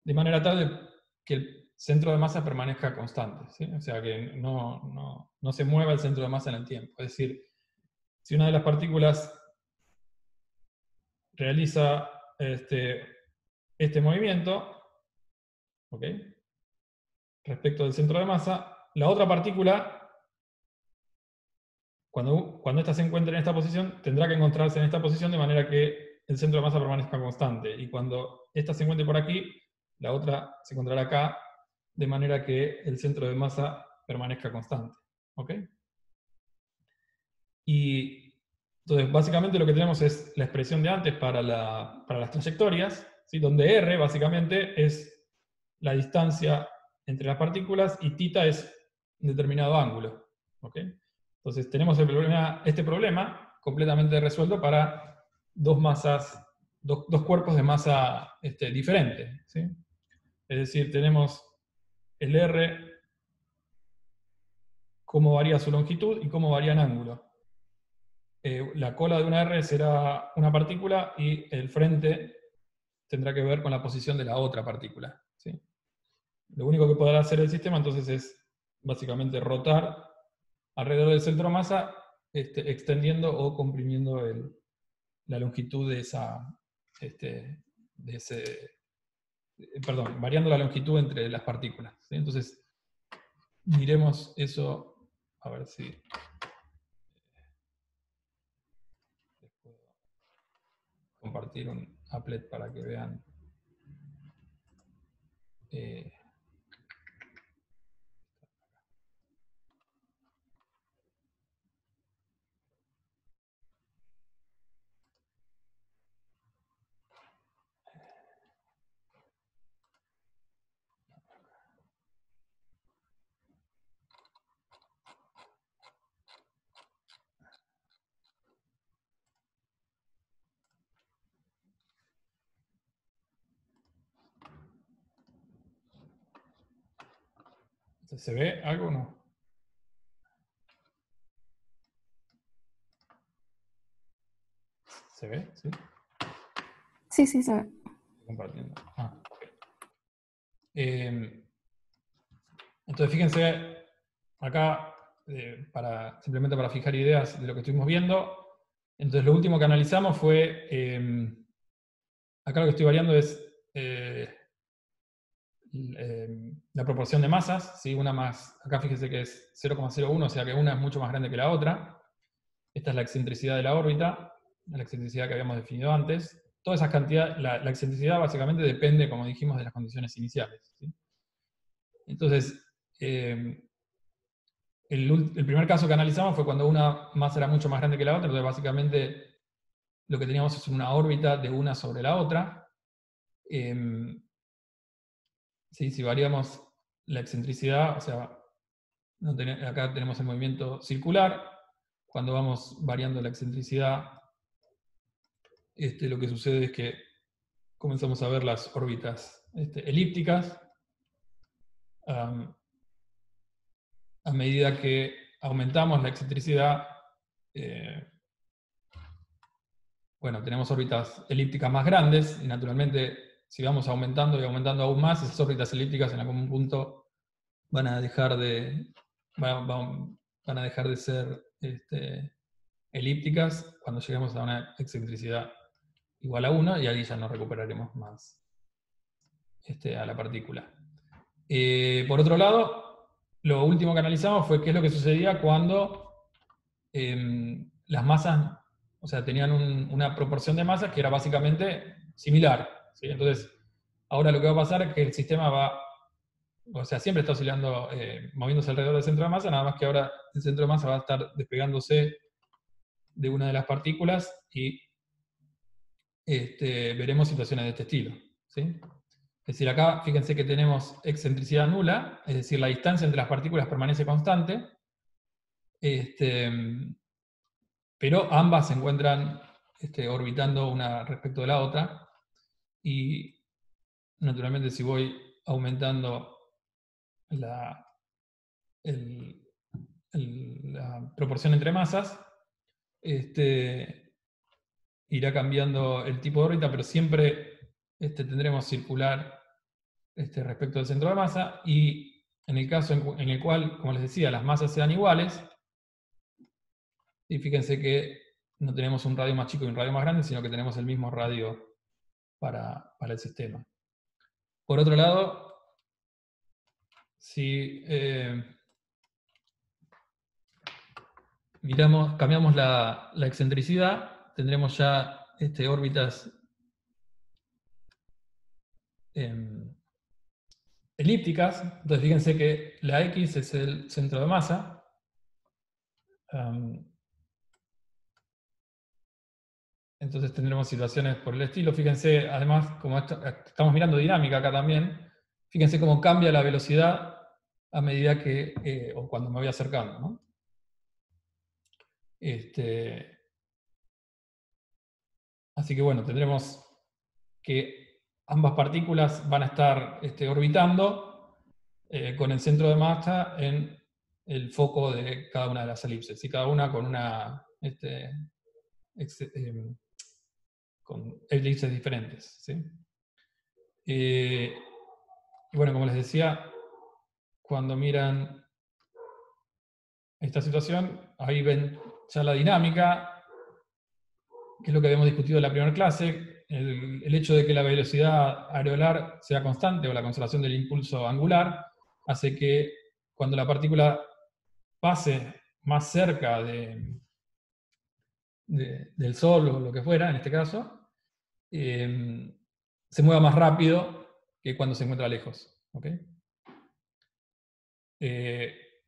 [SPEAKER 1] de manera tal que el centro de masa permanezca constante, ¿sí? O sea, que no se mueva el centro de masa en el tiempo. Es decir, si una de las partículas realiza este movimiento, ¿ok?, respecto del centro de masa, la otra partícula, cuando ésta se encuentre en esta posición, tendrá que encontrarse en esta posición de manera que el centro de masa permanezca constante. Y cuando esta se encuentre por aquí, la otra se encontrará acá, de manera que el centro de masa permanezca constante. ¿Ok? Y entonces, básicamente lo que tenemos es la expresión de antes para las trayectorias, ¿sí?, donde R básicamente es la distancia entre las partículas y θ es un determinado ángulo. ¿Ok? Entonces tenemos este problema completamente resuelto para dos masas, dos cuerpos de masa diferente, ¿sí? Es decir, tenemos el R, cómo varía su longitud y cómo varía en ángulo. La cola de una R será una partícula y el frente tendrá que ver con la posición de la otra partícula, ¿sí? Lo único que podrá hacer el sistema entonces es básicamente rotar alrededor del centro de masa, extendiendo o comprimiendo la longitud de variando la longitud entre las partículas, ¿sí? Entonces, miremos eso, a ver si les puedo compartir un applet para que vean. ¿Se ve algo o no? ¿Se ve? ¿Sí?
[SPEAKER 3] Sí, se ve.
[SPEAKER 1] Estoy compartiendo. Ok. Entonces, fíjense, acá, simplemente para fijar ideas de lo que estuvimos viendo, entonces lo último que analizamos fue, acá lo que estoy variando es la proporción de masas, ¿sí? Una más, acá fíjense que es 0,01, o sea que una es mucho más grande que la otra. Esta es la excentricidad de la órbita, la excentricidad que habíamos definido antes. Todas esas cantidades, la excentricidad básicamente depende, como dijimos, de las condiciones iniciales, ¿sí? Entonces, el primer caso que analizamos fue cuando una masa era mucho más grande que la otra, entonces básicamente lo que teníamos es una órbita de una sobre la otra. ¿Sí? Si variamos la excentricidad, o sea, acá tenemos el movimiento circular, cuando vamos variando la excentricidad, lo que sucede es que comenzamos a ver las órbitas elípticas. A medida que aumentamos la excentricidad, bueno, tenemos órbitas elípticas más grandes, y naturalmente, si vamos aumentando y aumentando aún más, esas órbitas elípticas en algún punto van a dejar de ser elípticas cuando lleguemos a una excentricidad igual a 1, y ahí ya no recuperaremos más a la partícula. Por otro lado, lo último que analizamos fue qué es lo que sucedía cuando las masas, o sea, tenían una proporción de masas que era básicamente similar, ¿sí? Entonces, ahora lo que va a pasar es que el sistema va, o sea, siempre está oscilando, moviéndose alrededor del centro de masa, nada más que ahora el centro de masa va a estar despegándose de una de las partículas y veremos situaciones de este estilo, ¿sí? Es decir, acá fíjense que tenemos excentricidad nula, es decir, la distancia entre las partículas permanece constante, pero ambas se encuentran orbitando una respecto de la otra, y naturalmente si voy aumentando la proporción entre masas, irá cambiando el tipo de órbita, pero siempre tendremos circular respecto del centro de masa, y en el caso en el cual, como les decía, las masas sean iguales, y fíjense que no tenemos un radio más chico y un radio más grande, sino que tenemos el mismo radio para el sistema. Por otro lado, si cambiamos la excentricidad, tendremos ya órbitas elípticas. Entonces fíjense que la X es el centro de masa. Entonces tendremos situaciones por el estilo. Fíjense, además, como estamos mirando dinámica acá también, fíjense cómo cambia la velocidad a medida que, o cuando me voy acercando, ¿no? Así que bueno, tendremos que ambas partículas van a estar orbitando con el centro de masa en el foco de cada una de las elipses, y cada una con una con elipses diferentes, ¿sí? Y bueno, como les decía, cuando miran esta situación, ahí ven ya la dinámica, que es lo que habíamos discutido en la primera clase, el hecho de que la velocidad areolar sea constante, o la conservación del impulso angular, hace que cuando la partícula pase más cerca del Sol, o lo que fuera, en este caso, se mueva más rápido que cuando se encuentra lejos. ¿Okay?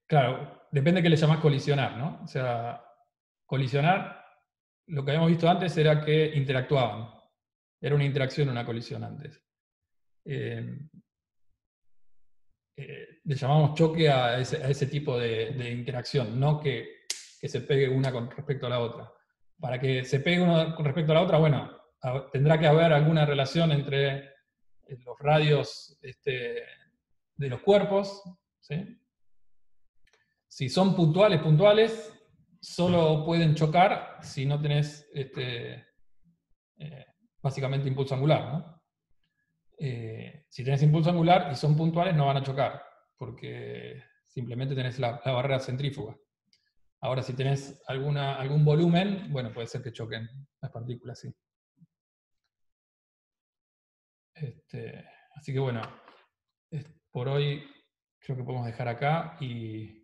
[SPEAKER 1] Claro, depende de qué le llamás colisionar, ¿no? O sea, colisionar, lo que habíamos visto antes era que interactuaban. Era una interacción, una colisión antes. Le llamamos choque a ese tipo de interacción, no que se pegue una con respecto a la otra. Para que se pegue una con respecto a la otra, bueno, tendrá que haber alguna relación entre los radios de los cuerpos, ¿sí? Si son puntuales, solo pueden chocar si no tenés básicamente impulso angular, ¿no? Si tenés impulso angular y son puntuales, no van a chocar, porque simplemente tenés la barrera centrífuga. Ahora, si tenés algún volumen, bueno, puede ser que choquen las partículas, sí. Así que bueno, por hoy creo que podemos dejar acá, y